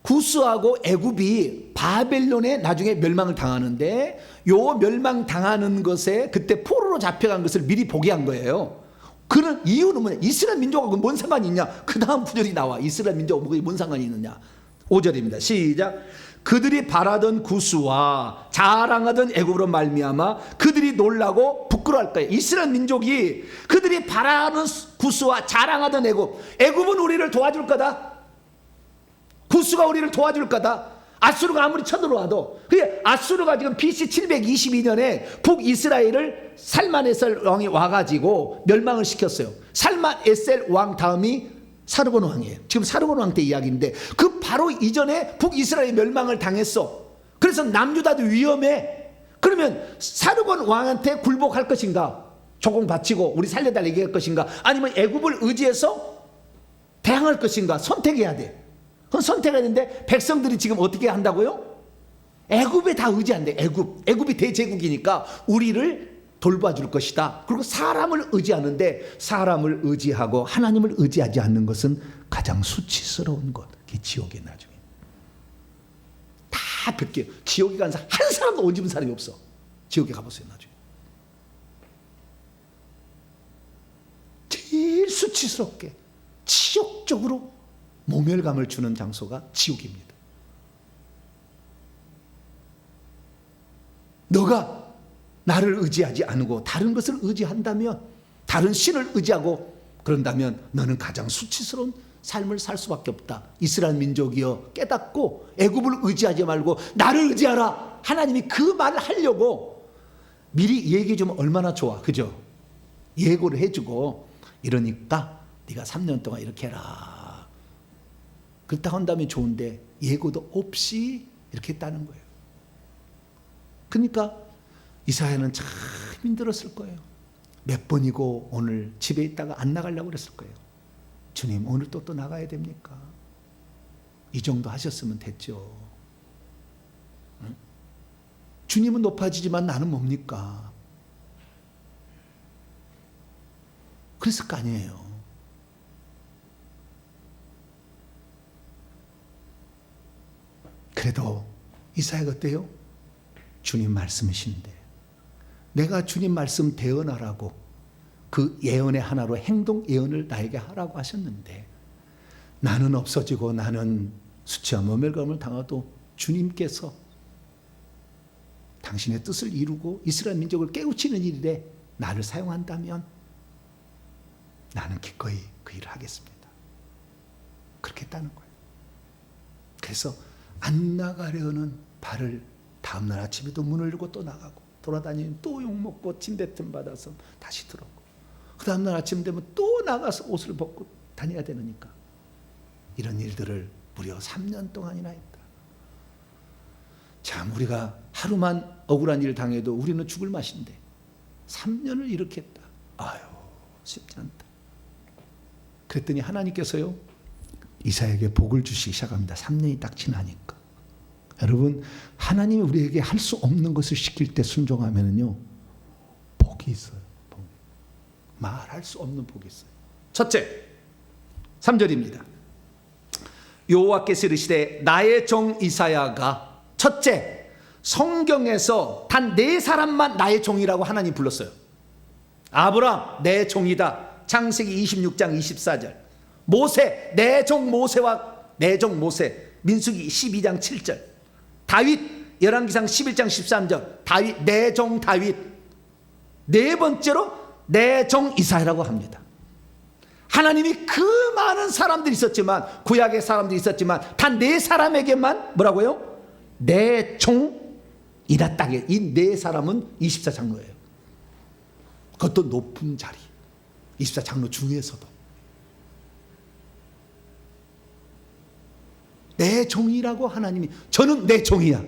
구스하고 애굽이 바벨론에 나중에 멸망을 당하는데 요 멸망 당하는 것에 그때 포로로 잡혀간 것을 미리 보게 한 거예요. 그런 이유는 뭐냐? 이스라엘 민족하고 뭔 상관이 있냐? 그 다음 구절이 나와. 이스라엘 민족하고 뭔 상관이 있느냐? 5절입니다. 시작. 그들이 바라던 구스와 자랑하던 애굽으로 말미암아 그들이 놀라고 부끄러워할 거예요. 이스라엘 민족이 그들이 바라는 구스와 자랑하던 애굽은 우리를 도와줄 거다. 구스가 우리를 도와줄 거다. 아수르가 아무리 쳐들어와도. 그게 아수르가 지금 BC 722년에 북이스라엘을 살만에셀 왕이 와가지고 멸망을 시켰어요. 살만에셀 왕 다음이 사르곤 왕이에요. 지금 사르곤 왕 때 이야기인데 그 바로 이전에 북이스라엘 멸망을 당했어. 그래서 남유다도 위험해. 그러면 사르곤 왕한테 굴복할 것인가? 조공 바치고 우리 살려달라 얘기할 것인가? 아니면 애굽을 의지해서 대항할 것인가? 선택해야 돼. 그건 선택해야 되는데 백성들이 지금 어떻게 한다고요? 애굽에 다 의지한대. 애굽이 대제국이니까 우리를 돌봐줄 것이다. 그리고 사람을 의지하는데 사람을 의지하고 하나님을 의지하지 않는 것은 가장 수치스러운 것. 그게 지옥에 나중에 다 벗겨요. 지옥에 간 사람 한 사람도 온 집은 사람이 없어. 지옥에 가보세요. 나중에 제일 수치스럽게 지옥적으로 모멸감을 주는 장소가 지옥입니다. 너가 나를 의지하지 않고 다른 것을 의지한다면, 다른 신을 의지하고 그런다면 너는 가장 수치스러운 삶을 살 수밖에 없다. 이스라엘 민족이여 깨닫고 애굽을 의지하지 말고 나를 의지하라. 하나님이 그 말을 하려고 미리 얘기해 주면 얼마나 좋아. 그죠? 예고를 해주고 이러니까 네가 3년 동안 이렇게 해라. 그렇다 한다면 좋은데 예고도 없이 이렇게 했다는 거예요. 그러니까 이사야는 참 힘들었을 거예요. 몇 번이고 오늘 집에 있다가 안 나가려고 그랬을 거예요. 주님 오늘 또 나가야 됩니까? 이 정도 하셨으면 됐죠. 응? 주님은 높아지지만 나는 뭡니까? 그랬을 거 아니에요. 그래도 이사야가 어때요? 주님 말씀이신데 내가 주님 말씀 대언하라고 그 예언의 하나로 행동 예언을 나에게 하라고 하셨는데 나는 없어지고 나는 수치와 모멸감을 당하도 주님께서 당신의 뜻을 이루고 이스라엘 민족을 깨우치는 일에 나를 사용한다면 나는 기꺼이 그 일을 하겠습니다. 그렇게 했다는 거예요. 그래서 안 나가려는 발을 다음날 아침에도 문을 열고 또 나가고 돌아다니면 또 욕먹고 침뱉음 받아서 다시 들어오고 그 다음날 아침 되면 또 나가서 옷을 벗고 다녀야 되니까 이런 일들을 무려 3년 동안이나 했다. 참 우리가 하루만 억울한 일 당해도 우리는 죽을 맛인데 3년을 이렇게 했다. 아유 쉽지 않다. 그랬더니 하나님께서요 이사야에게 복을 주시기 시작합니다. 3년이 딱 지나니까. 여러분 하나님이 우리에게 할 수 없는 것을 시킬 때 순종하면은요 복이 있어요. 복. 말할 수 없는 복이 있어요. 첫째 3절입니다. 여호와께서 이르시되 나의 종 이사야가 첫째 성경에서 단 4사람만 나의 종이라고 하나님 불렀어요. 아브라함 내 종이다. 창세기 26장 24절. 모세 내 종 모세와 내 종 모세. 민수기 12장 7절. 다윗 열왕기상 11장 13절. 다윗 내 종 다윗. 네 번째로 내 종 이사야라고 합니다. 하나님이 그 많은 사람들이 있었지만 구약의 사람들이 있었지만 단 4사람에게만 뭐라고요? 내 종이다 딱에 이 4사람은 24장로예요. 그것도 높은 자리. 24장로 중에서도 내 종이라고 하나님이 저는 내 종이야.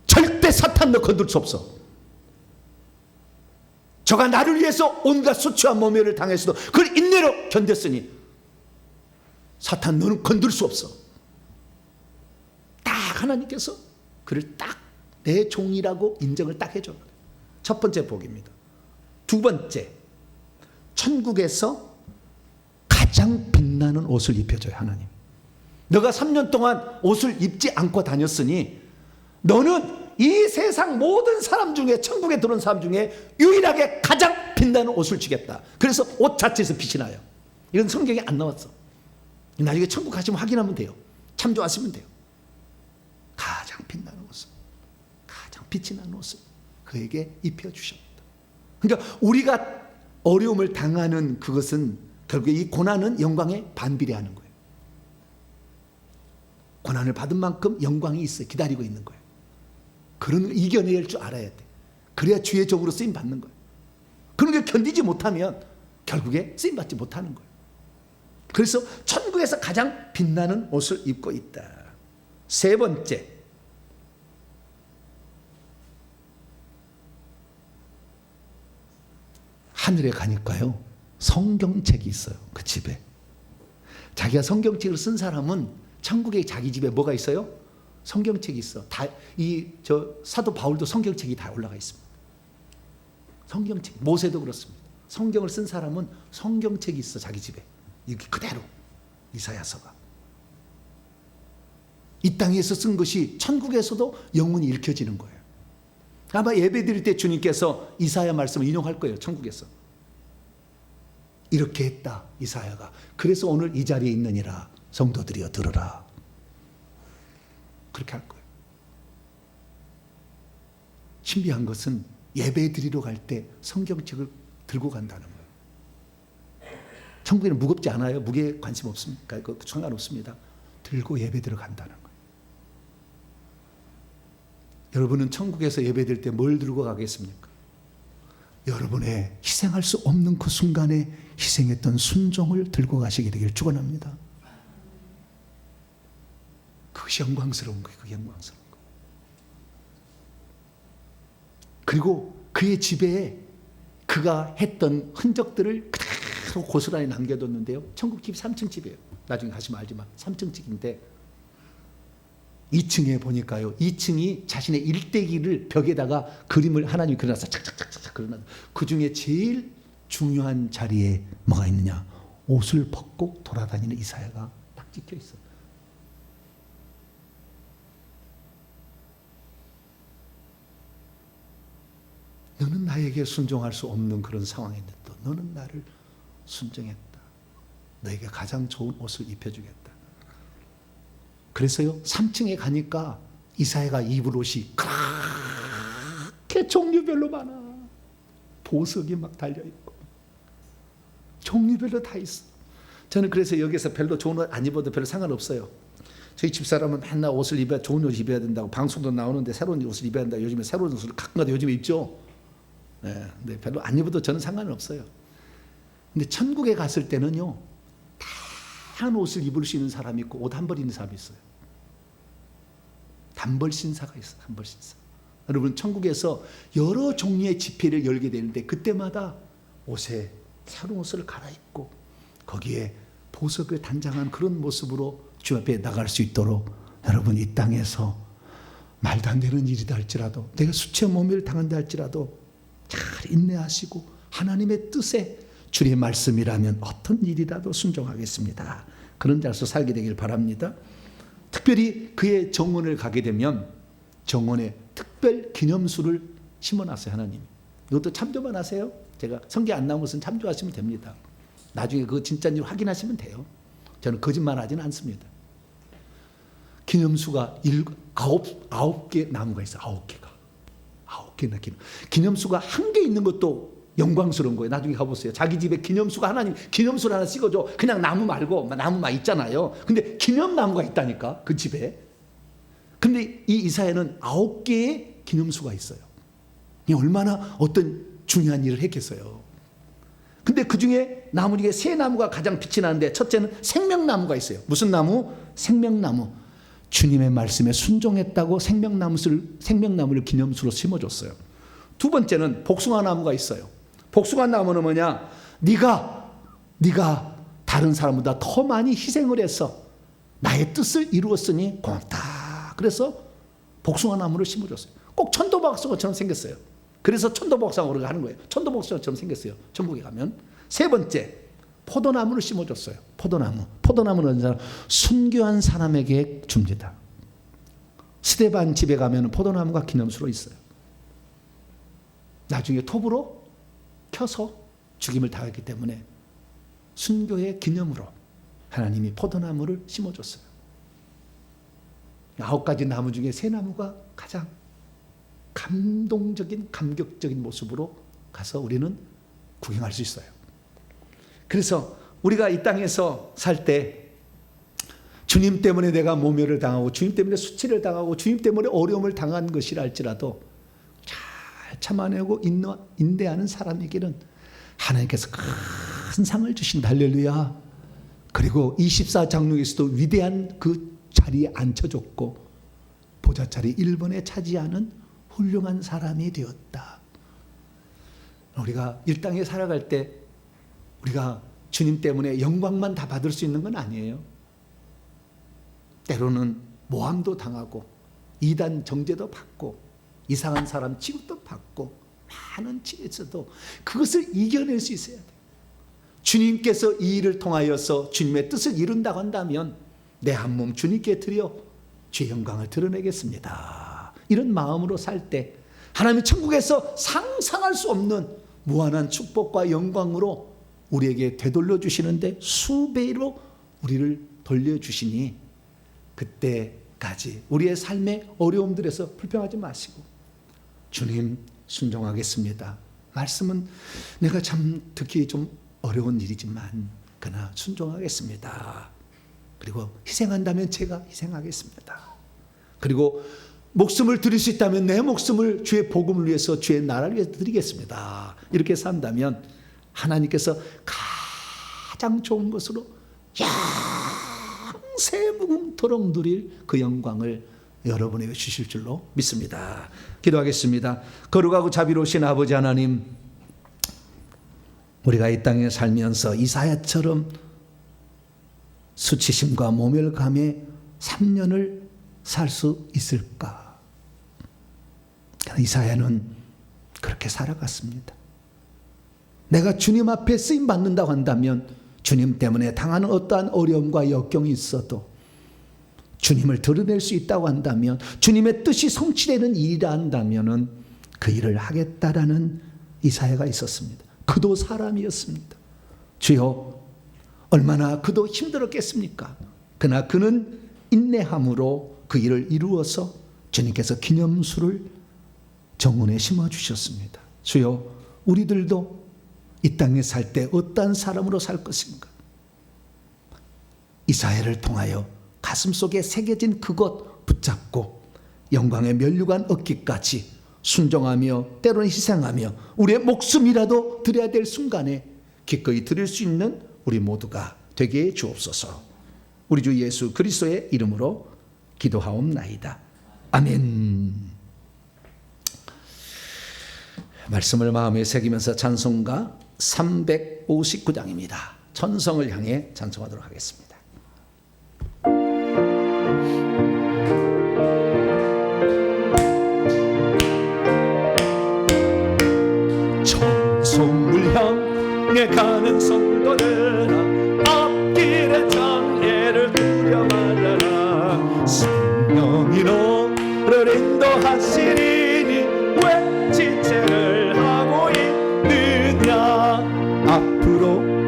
절대 사탄 너 건들 수 없어. 저가 나를 위해서 온갖 수치와 모멸을 당했어도 그걸 인내로 견뎠으니 사탄 너는 건들 수 없어. 딱 하나님께서 그를 딱 내 종이라고 인정을 딱 해줘. 첫 번째 복입니다. 두 번째 천국에서 가장 빛나는 옷을 입혀줘요. 하나님 너가 3년 동안 옷을 입지 않고 다녔으니 너는 이 세상 모든 사람 중에 천국에 들어온 사람 중에 유일하게 가장 빛나는 옷을 주겠다. 그래서 옷 자체에서 빛이 나요. 이건 성경에 안 나왔어. 나중에 천국 가시면 확인하면 돼요. 참조하시면 돼요. 가장 빛나는 옷을, 가장 빛이 나는 옷을 그에게 입혀주셨다. 그러니까 우리가 어려움을 당하는 그것은 결국에 이 고난은 영광에 반비례하는 거예요. 고난을 받은 만큼 영광이 있어요. 기다리고 있는 거예요. 그런 걸 이겨낼 줄 알아야 돼. 그래야 주의 종으로 쓰임 받는 거예요. 그런 게 견디지 못하면 결국에 쓰임 받지 못하는 거예요. 그래서 천국에서 가장 빛나는 옷을 입고 있다. 세 번째 하늘에 가니까요 성경책이 있어요. 그 집에 자기가 성경책을 쓴 사람은 천국에 자기 집에 뭐가 있어요? 성경책이 있어. 다 저 사도 바울도 성경책이 다 올라가 있습니다. 성경책. 모세도 그렇습니다. 성경을 쓴 사람은 성경책이 있어 자기 집에. 이렇게 그대로 이사야서가. 이 땅에서 쓴 것이 천국에서도 영원히 읽혀지는 거예요. 아마 예배 드릴 때 주님께서 이사야 말씀을 인용할 거예요. 천국에서. 이렇게 했다 이사야가. 그래서 오늘 이 자리에 있느니라 성도들이여 들으라. 그렇게 할 거예요. 신비한 것은 예배 드리러 갈 때 성경책을 들고 간다는 거예요. 천국에는 무겁지 않아요. 무게에 관심 없습니까? 그거 상관없습니다. 들고 예배 드려 간다는 거예요. 여러분은 천국에서 예배 드릴 때 뭘 들고 가겠습니까? 여러분의 희생할 수 없는 그 순간에 희생했던 순종을 들고 가시게 되기를 축원합니다. 그것이 영광스러운 거예요. 그게 영광스러운 거예요. 그리고 그의 집에 그가 했던 흔적들을 그대로 고스란히 남겨뒀는데요. 천국 집 3층 집이에요. 나중에 가시면 알지만 3층 집인데 2층에 보니까요. 2층이 자신의 일대기를 벽에다가 그림을 하나님이 그려놔서 착착착착 그려놔서 그 중에 제일 중요한 자리에 뭐가 있느냐. 옷을 벗고 돌아다니는 이사야가 딱 찍혀 있어요. 너는 나에게 순종할 수 없는 그런 상황인데 또 너는 나를 순종했다. 너에게 가장 좋은 옷을 입혀주겠다. 그래서요 3층에 가니까 이사야가 입을 옷이 그렇게 종류별로 많아. 보석이 막 달려있고 종류별로 다 있어. 저는 그래서 여기서 별로 좋은 옷 안 입어도 별로 상관없어요. 저희 집사람은 맨날 옷을 입어야 좋은 옷 입어야 된다고, 방송도 나오는데 새로운 옷을 입어야 된다. 요즘에 새로운 옷을 가끔가다 요즘에 입죠. 네, 근데 별로 안 입어도 저는 상관은 없어요. 근데 천국에 갔을 때는요, 다양한 옷을 입을 수 있는 사람이 있고 옷 한 벌 있는 사람이 있어요. 단벌 신사가 있어요. 단벌 신사. 여러분, 천국에서 여러 종류의 집회를 열게 되는데 그때마다 옷에 새로운 옷을 갈아입고 거기에 보석을 단장한 그런 모습으로 주 앞에 나갈 수 있도록, 여러분, 이 땅에서 말도 안 되는 일이다 할지라도, 내가 수치와 모멸을 당한다 할지라도 잘 인내하시고 하나님의 뜻에 주의 말씀이라면 어떤 일이라도 순종하겠습니다. 그런 자로서 살게 되길 바랍니다. 특별히 그의 정원을 가게 되면 정원에 특별 기념수를 심어놨어요, 하나님. 이것도 참조만 하세요. 제가 성경 안 나온 것은 참조하시면 됩니다. 나중에 그거 진짜인지 확인하시면 돼요. 저는 거짓말하지는 않습니다. 기념수가 9개 나무가 있어요. 9개가. 9개나 기념수가 한 개 있는 것도 영광스러운 거예요. 나중에 가보세요. 자기 집에 기념수가 하나님 기념수를 하나 찍어줘. 그냥 나무 말고, 나무만 있잖아요. 근데 기념나무가 있다니까, 그 집에. 근데 이 이사야는 9개의 기념수가 있어요. 이 얼마나 어떤 중요한 일을 했겠어요. 근데 그 중에 나무 중에 세 나무가 가장 빛이 나는데, 첫째는 생명나무가 있어요. 무슨 나무? 생명나무. 주님의 말씀에 순종했다고 생명나무를 기념수로 심어줬어요. 두 번째는 복숭아나무가 있어요. 복숭아나무는 뭐냐? 네가 다른 사람보다 더 많이 희생을 해서 나의 뜻을 이루었으니 고맙다. 그래서 복숭아나무를 심어줬어요. 꼭 천도복숭아처럼 생겼어요. 그래서 천도복숭아로 하는 거예요. 천도복숭아처럼 생겼어요, 천국에 가면. 세 번째, 포도나무를 심어줬어요. 포도나무는 사람, 순교한 사람에게 줍니다. 스데반 집에 가면 포도나무가 기념수로 있어요. 나중에 톱으로 켜서 죽임을 당했기 때문에 순교의 기념으로 하나님이 포도나무를 심어줬어요. 9가지 나무 중에 세 나무가 가장 감격적인 모습으로 가서 우리는 구경할 수 있어요. 그래서 우리가 이 땅에서 살 때 주님 때문에 내가 모멸을 당하고 주님 때문에 수치를 당하고 주님 때문에 어려움을 당한 것이라 할지라도 잘 참아내고 인내하는 사람에게는 하나님께서 큰 상을 주신다. 할렐루야. 그리고 24장로에서도 위대한 그 자리에 앉혀줬고 보좌자리 1번에 차지하는 훌륭한 사람이 되었다. 우리가 이 땅에 살아갈 때 우리가 주님 때문에 영광만 다 받을 수 있는 건 아니에요. 때로는 모함도 당하고 이단 정죄도 받고 이상한 사람 취급도 받고 많은 치에서도 그것을 이겨낼 수 있어야 돼요. 주님께서 이 일을 통하여서 주님의 뜻을 이룬다고 한다면 내 한 몸 주님께 드려 주의 영광을 드러내겠습니다. 이런 마음으로 살 때 하나님의 천국에서 상상할 수 없는 무한한 축복과 영광으로 우리에게 되돌려 주시는데 수배로 우리를 돌려주시니 그때까지 우리의 삶의 어려움들에서 불평하지 마시고 주님 순종하겠습니다. 말씀은 내가 참 듣기 좀 어려운 일이지만 그러나 순종하겠습니다. 그리고 희생한다면 제가 희생하겠습니다. 그리고 목숨을 드릴 수 있다면 내 목숨을 주의 복음을 위해서 주의 나라를 위해서 드리겠습니다. 이렇게 산다면 하나님께서 가장 좋은 것으로 영세 무궁토록 누릴 그 영광을 여러분에게 주실 줄로 믿습니다. 기도하겠습니다. 거룩하고 자비로우신 아버지 하나님, 우리가 이 땅에 살면서 이사야처럼 수치심과 모멸감에 3년을 살 수 있을까? 이사야는 그렇게 살아갔습니다. 내가 주님 앞에 쓰임 받는다고 한다면 주님 때문에 당하는 어떠한 어려움과 역경이 있어도 주님을 드러낼 수 있다고 한다면 주님의 뜻이 성취되는 일이라 한다면 그 일을 하겠다라는 이사야가 있었습니다. 그도 사람이었습니다. 주여, 얼마나 그도 힘들었겠습니까? 그러나 그는 인내함으로 그 일을 이루어서 주님께서 기념수를 정원에 심어주셨습니다. 주여, 우리들도 이 땅에 살 때 어떠한 사람으로 살 것인가? 이사야를 통하여 가슴속에 새겨진 그것 붙잡고 영광의 면류관 얻기까지 순종하며 때로는 희생하며 우리의 목숨이라도 드려야 될 순간에 기꺼이 드릴 수 있는 우리 모두가 되게 해 주옵소서. 우리 주 예수 그리스도의 이름으로 기도하옵나이다. 아멘. 말씀을 마음에 새기면서 찬송가 359장입니다. 천성을 향해 찬송하도록 하겠습니다. 천성을 향해 가는 성도들아, 앞길에 장애를 두려 말아라. 성령이 너를 인도하시리니 왜 지체를 하고 있느냐.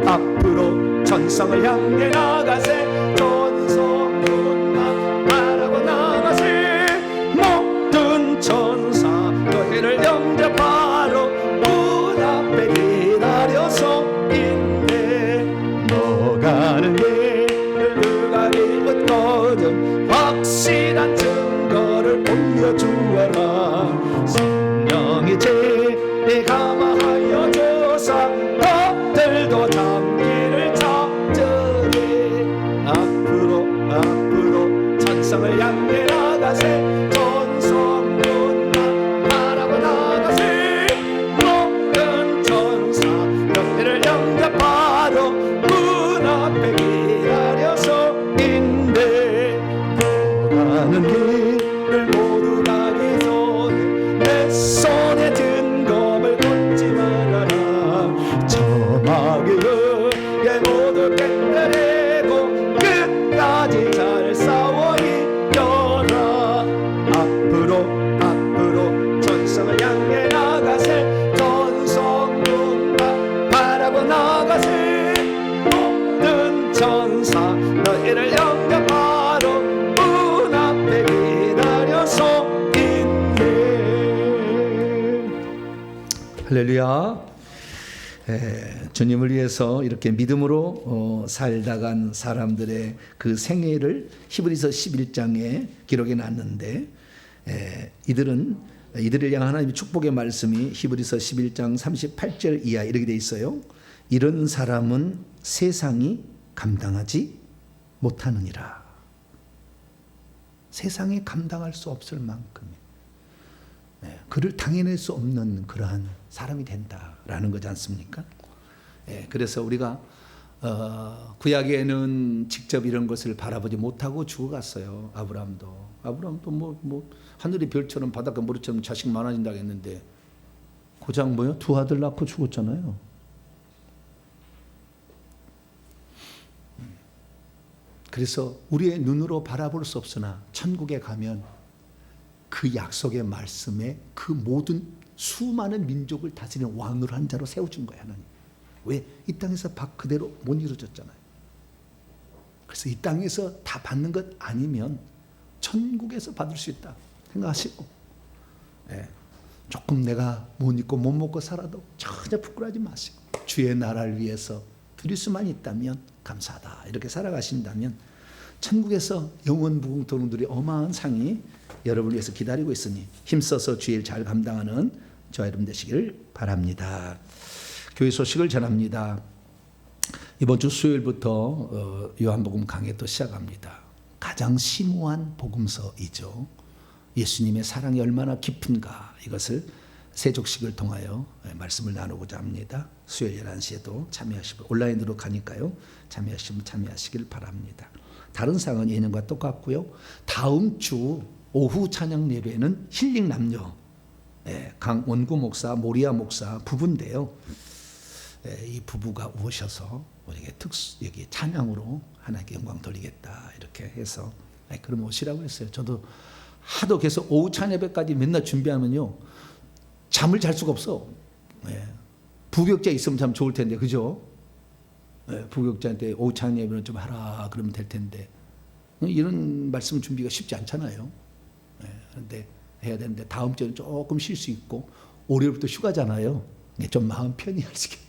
앞으로 천성을 향해 나가세. 천성문만 바라고 나가세. 모든 천사 너희를 영접하러 문 앞에 기다려서 있네. 너 가는 길을 누가 믿었거든 확실한 증거를 보여주어라. 성령이 죄에 감화하여 조사 너들도 장기를 찾으리. 앞으로 천성을 향해 나가세. 천성문만 바라고 나가세. 모든 천사 너희를 영접하러 문 앞에 기다려서 있네. 가는 길을 모두 가기 전에 내 손에 든 검을 걷지 말아라. 저마귀의 모두 깨뜨리고 끝까지 잘 싸워 이겨라. 앞으로 천성을 향해 나가세. 천성문만 바라고 나가세. 모든 천사 너희를 영접하러 문 앞에 기다려서 있네. 할렐루야. 주님을 위해서 이렇게 믿음으로 살다간 사람들의 그 생애를 히브리서 11장에 기록해 놨는데, 이들을 향한 하나님의 축복의 말씀이 히브리서 11장 38절 이하 이렇게 돼 있어요. 이런 사람은 세상이 감당하지 못하느니라. 세상이 감당할 수 없을 만큼 그를 당해낼 수 없는 그러한 사람이 된다라는 거지 않습니까? 그래서 우리가 구약에는 직접 이런 것을 바라보지 못하고 죽어갔어요. 아브라함도 뭐 하늘의 별처럼 바닷가 모래처럼 자식 많아진다고 했는데 고작 뭐요? 두 아들 낳고 죽었잖아요. 그래서 우리의 눈으로 바라볼 수 없으나 천국에 가면 그 약속의 말씀에 그 모든 수많은 민족을 다스리는 왕으로 한 자로 세워준 거야, 하나님. 왜? 이 땅에서 그대로 못 이루어졌잖아요. 그래서 이 땅에서 다 받는 것 아니면 천국에서 받을 수 있다 생각하시고, 조금 내가 못 입고 못 먹고 살아도 전혀 부끄러워하지 마시고 주의 나라를 위해서 드릴 수만 있다면 감사하다 이렇게 살아가신다면 천국에서 영원 무궁토론들이 어마어마한 상이 여러분을 위해서 기다리고 있으니 힘써서 주일 잘 감당하는 저와 여러분 되시기를 바랍니다. 교회 소식을 전합니다. 이번 주 수요일부터 요한복음 강해 또 시작합니다. 가장 심오한 복음서이죠. 예수님의 사랑이 얼마나 깊은가 이것을 세족식을 통하여 말씀을 나누고자 합니다. 수요일 11시에도 참여하시고 온라인으로 가니까요. 참여하시면 참여하시길 바랍니다. 다른 상은 예년과 똑같고요. 다음 주 오후 찬양 예배는 힐링 남녀 강원구 목사, 모리아 목사 부부인데요. 이 부부가 오셔서 우리에게 여기 찬양으로 하나님께 영광 돌리겠다 이렇게 해서 그럼 오시라고 했어요. 저도 하도 계속 오후 찬양 예배까지 맨날 준비하면요 잠을 잘 수가 없어. 부교육자 있으면 참 좋을 텐데 그죠? 부교육자한테 오후 찬양 예배는 좀 하라 그러면 될 텐데 이런 말씀 준비가 쉽지 않잖아요. 그런데 해야 되는데 다음 주에는 조금 쉴 수 있고 월요일부터 휴가잖아요. 좀 마음 편히 할 수 있겠다.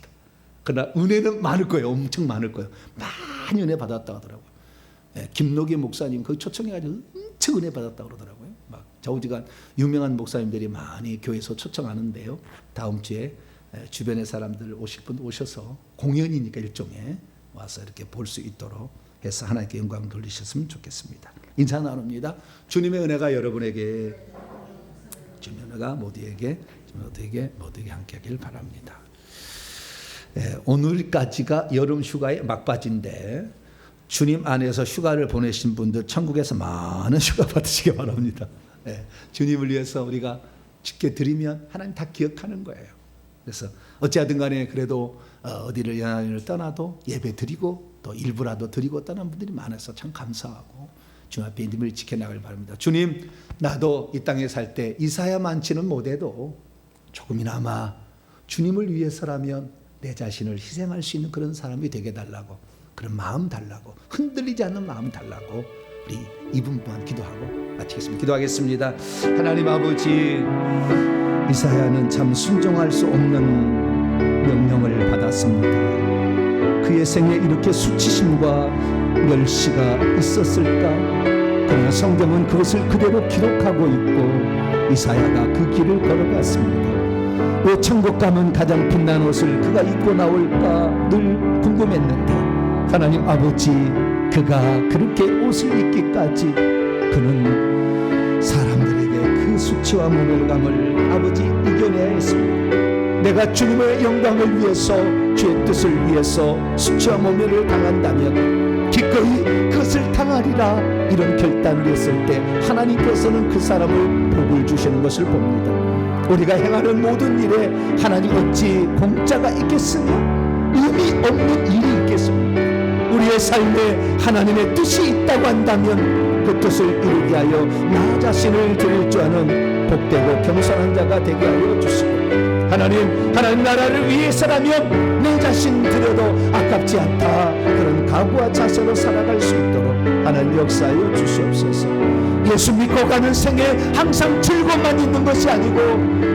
그러나 은혜는 많을 거예요. 엄청 많을 거예요. 많이 은혜 받았다고 하더라고요. 김노기 목사님 거기 초청해가지고 엄청 은혜 받았다고 그러더라고요. 막 좌우지간 유명한 목사님들이 많이 교회에서 초청하는데요. 다음 주에 주변의 사람들 오실 분 오셔서 공연이니까 일종의 와서 이렇게 볼 수 있도록 해서 하나님께 영광 돌리셨으면 좋겠습니다. 인사 나눕니다. 주님의 은혜가 여러분에게, 주님의 은혜가 모두에게 함께하길 바랍니다. 오늘까지가 여름 휴가의 막바지인데 주님 안에서 휴가를 보내신 분들 천국에서 많은 휴가 받으시기 바랍니다. 주님을 위해서 우리가 쉽게 드리면 하나님 다 기억하는 거예요. 그래서 어찌하든 간에 그래도 어디를 여행을 떠나도 예배 드리고 또 일부라도 드리고 떠난 분들이 많아서 참 감사하고 주님 앞에 믿음을 지켜나가길 바랍니다. 주님, 나도 이 땅에 살 때 이사야 많지는 못해도 조금이나마 주님을 위해서라면 내 자신을 희생할 수 있는 그런 사람이 되게 달라고, 그런 마음 달라고, 흔들리지 않는 마음 달라고 우리 이분만 기도하고 마치겠습니다. 기도하겠습니다. 하나님 아버지, 이사야는 참 순종할 수 없는 명령을 받았습니다. 그의 생에 이렇게 수치심과 멸시가 있었을까? 그러나 성경은 그것을 그대로 기록하고 있고 이사야가 그 길을 걸어갔습니다. 왜 천국 가면 가장 빛난 옷을 그가 입고 나올까 늘 궁금했는데 하나님 아버지, 그가 그렇게 옷을 입기까지 그는 사람들에게 그 수치와 모멸감을 아버지 이겨내야 했습니다. 내가 주님의 영광을 위해서, 주의 뜻을 위해서 수치와 모멸을 당한다면 기꺼이 그것을 당하리라, 이런 결단을 했을 때 하나님께서는 그 사람을 복을 주시는 것을 봅니다. 우리가 행하는 모든 일에 하나님 어찌 공짜가 있겠으며 의미 없는 일이 있겠습니까? 우리의 삶에 하나님의 뜻이 있다고 한다면 그 뜻을 이루게 하여 나 자신을 드릴 줄 아는 복되고 겸손한 자가 되게 하여 주시고, 하나님 나라를 위해서라면 내 자신 드려도 아깝지 않다, 그런 각오와 자세로 살아갈 수 있도록 하나님 역사하여 주시옵소서. 예수 믿고 가는 생에 항상 즐거움만 있는 것이 아니고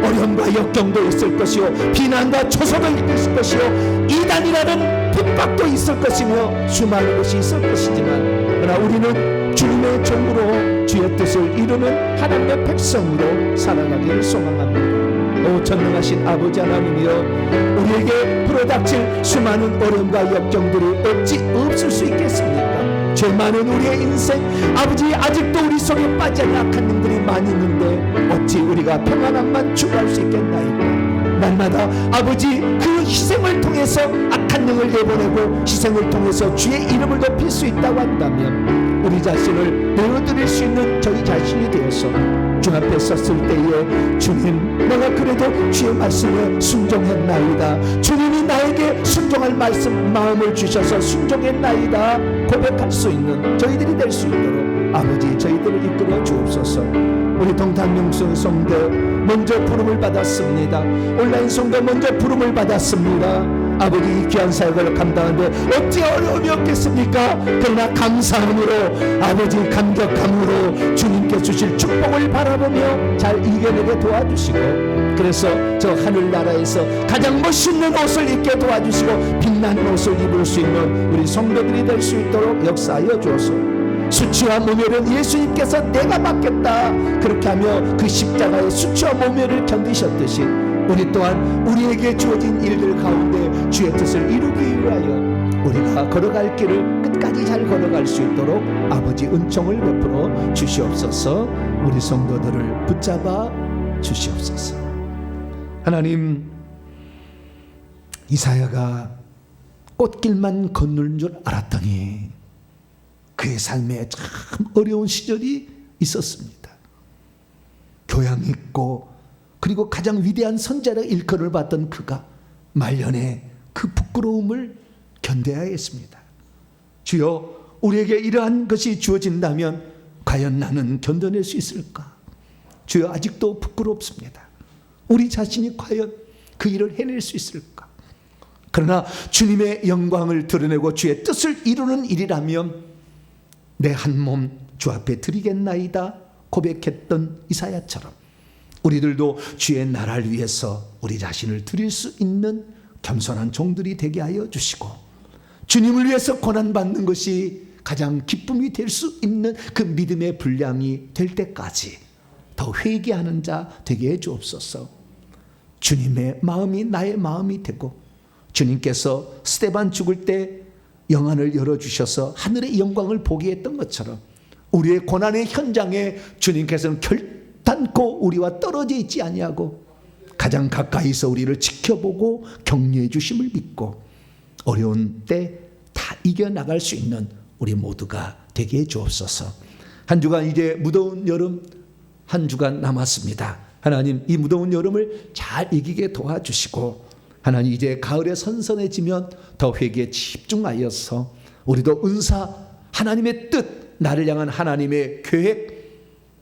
어려움과 역경도 있을 것이요, 비난과 초소도 있을 것이요, 이단이라는 핍박도 있을 것이며 수많은 것이 있을 것이지만, 그러나 우리는 주님의 종으로 주의 뜻을 이루는 하나님의 백성으로 살아가기를 소망합니다. 오 전능하신 아버지 하나님이여, 우리에게 불어닥칠 수많은 어려움과 역경들이 어찌 없을 수 있겠습니까? 죄 많은 우리의 인생, 아버지 아직도 우리 속에 빠져 약한 님들이 많이 있는데 어찌 우리가 평안함만 추구할 수 있겠나이까? 날마다 아버지 그 희생을 통해서 악한 영을 내보내고 희생을 통해서 주의 이름을 높일 수 있다고 한다면 우리 자신을 내어드릴 수 있는 저희 자신이 되어서 주 앞에 섰을 때에 주님, 내가 그래도 주의 말씀에 순종했나이다, 주님이 나에게 순종할 말씀 마음을 주셔서 순종했나이다 고백할 수 있는 저희들이 될 수 있도록 아버지 저희들을 이끌어 주옵소서. 우리 동탄명수 성도 먼저 부름을 받았습니다. 온라인 성도 먼저 부름을 받았습니다. 아버지 이 귀한 사역을 감당하는데 어찌 어려움이 없겠습니까? 그러나 감사함으로, 아버지 감격함으로 주님께 주실 축복을 바라보며 잘 이겨내게 도와주시고, 그래서 저 하늘나라에서 가장 멋있는 옷을 입게 도와주시고 빛나는 옷을 입을 수 있는 우리 성도들이 될 수 있도록 역사하여 주옵소서. 수치와 모멸은 예수님께서 내가 받겠다 그렇게 하며 그 십자가의 수치와 모멸을 견디셨듯이 우리 또한 우리에게 주어진 일들 가운데 주의 뜻을 이루기 위하여 우리가 걸어갈 길을 끝까지 잘 걸어갈 수 있도록 아버지 은총을 베풀어 주시옵소서. 우리 성도들을 붙잡아 주시옵소서. 하나님, 이사야가 꽃길만 걷는 줄 알았더니 그의 삶에 참 어려운 시절이 있었습니다. 교양 있고 그리고 가장 위대한 선자로 일컬을 받던 그가 말년에 그 부끄러움을 견뎌야 했습니다. 주여, 우리에게 이러한 것이 주어진다면 과연 나는 견뎌낼 수 있을까? 주여, 아직도 부끄럽습니다. 우리 자신이 과연 그 일을 해낼 수 있을까? 그러나 주님의 영광을 드러내고 주의 뜻을 이루는 일이라면 내 한 몸 주 앞에 드리겠나이다 고백했던 이사야처럼 우리들도 주의 나라를 위해서 우리 자신을 드릴 수 있는 겸손한 종들이 되게 하여 주시고, 주님을 위해서 고난받는 것이 가장 기쁨이 될 수 있는 그 믿음의 분량이 될 때까지 더 회개하는 자 되게 해 주옵소서. 주님의 마음이 나의 마음이 되고, 주님께서 스데반 죽을 때 영안을 열어주셔서 하늘의 영광을 보게 했던 것처럼 우리의 고난의 현장에 주님께서는 결단코 우리와 떨어져 있지 아니하고 가장 가까이서 우리를 지켜보고 격려해 주심을 믿고 어려운 때 다 이겨나갈 수 있는 우리 모두가 되게 해 주옵소서. 한 주간 이제 무더운 여름 한 주간 남았습니다. 하나님, 이 무더운 여름을 잘 이기게 도와주시고, 하나님 이제 가을에 선선해지면 더 회개에 집중하여서 우리도 은사, 하나님의 뜻, 나를 향한 하나님의 계획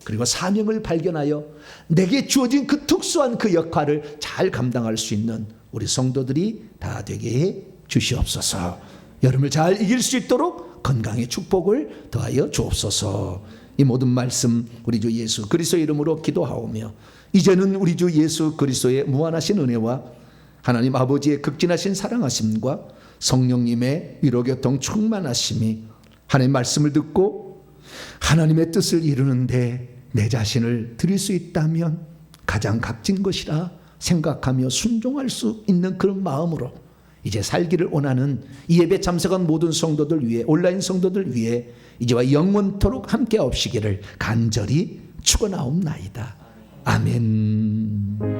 그리고 사명을 발견하여 내게 주어진 그 특수한 그 역할을 잘 감당할 수 있는 우리 성도들이 다 되게 해 주시옵소서. 여름을 잘 이길 수 있도록 건강의 축복을 더하여 주옵소서. 이 모든 말씀 우리 주 예수 그리스도의 이름으로 기도하오며, 이제는 우리 주 예수 그리스도의 무한하신 은혜와 하나님 아버지의 극진하신 사랑하심과 성령님의 위로교통 충만하심이 하나님 말씀을 듣고 하나님의 뜻을 이루는데 내 자신을 드릴 수 있다면 가장 값진 것이라 생각하며 순종할 수 있는 그런 마음으로 이제 살기를 원하는 이 예배 참석한 모든 성도들 위해, 온라인 성도들 위해 이제와 영원토록 함께 하옵시기를 간절히 축원하옵나이다. 아멘.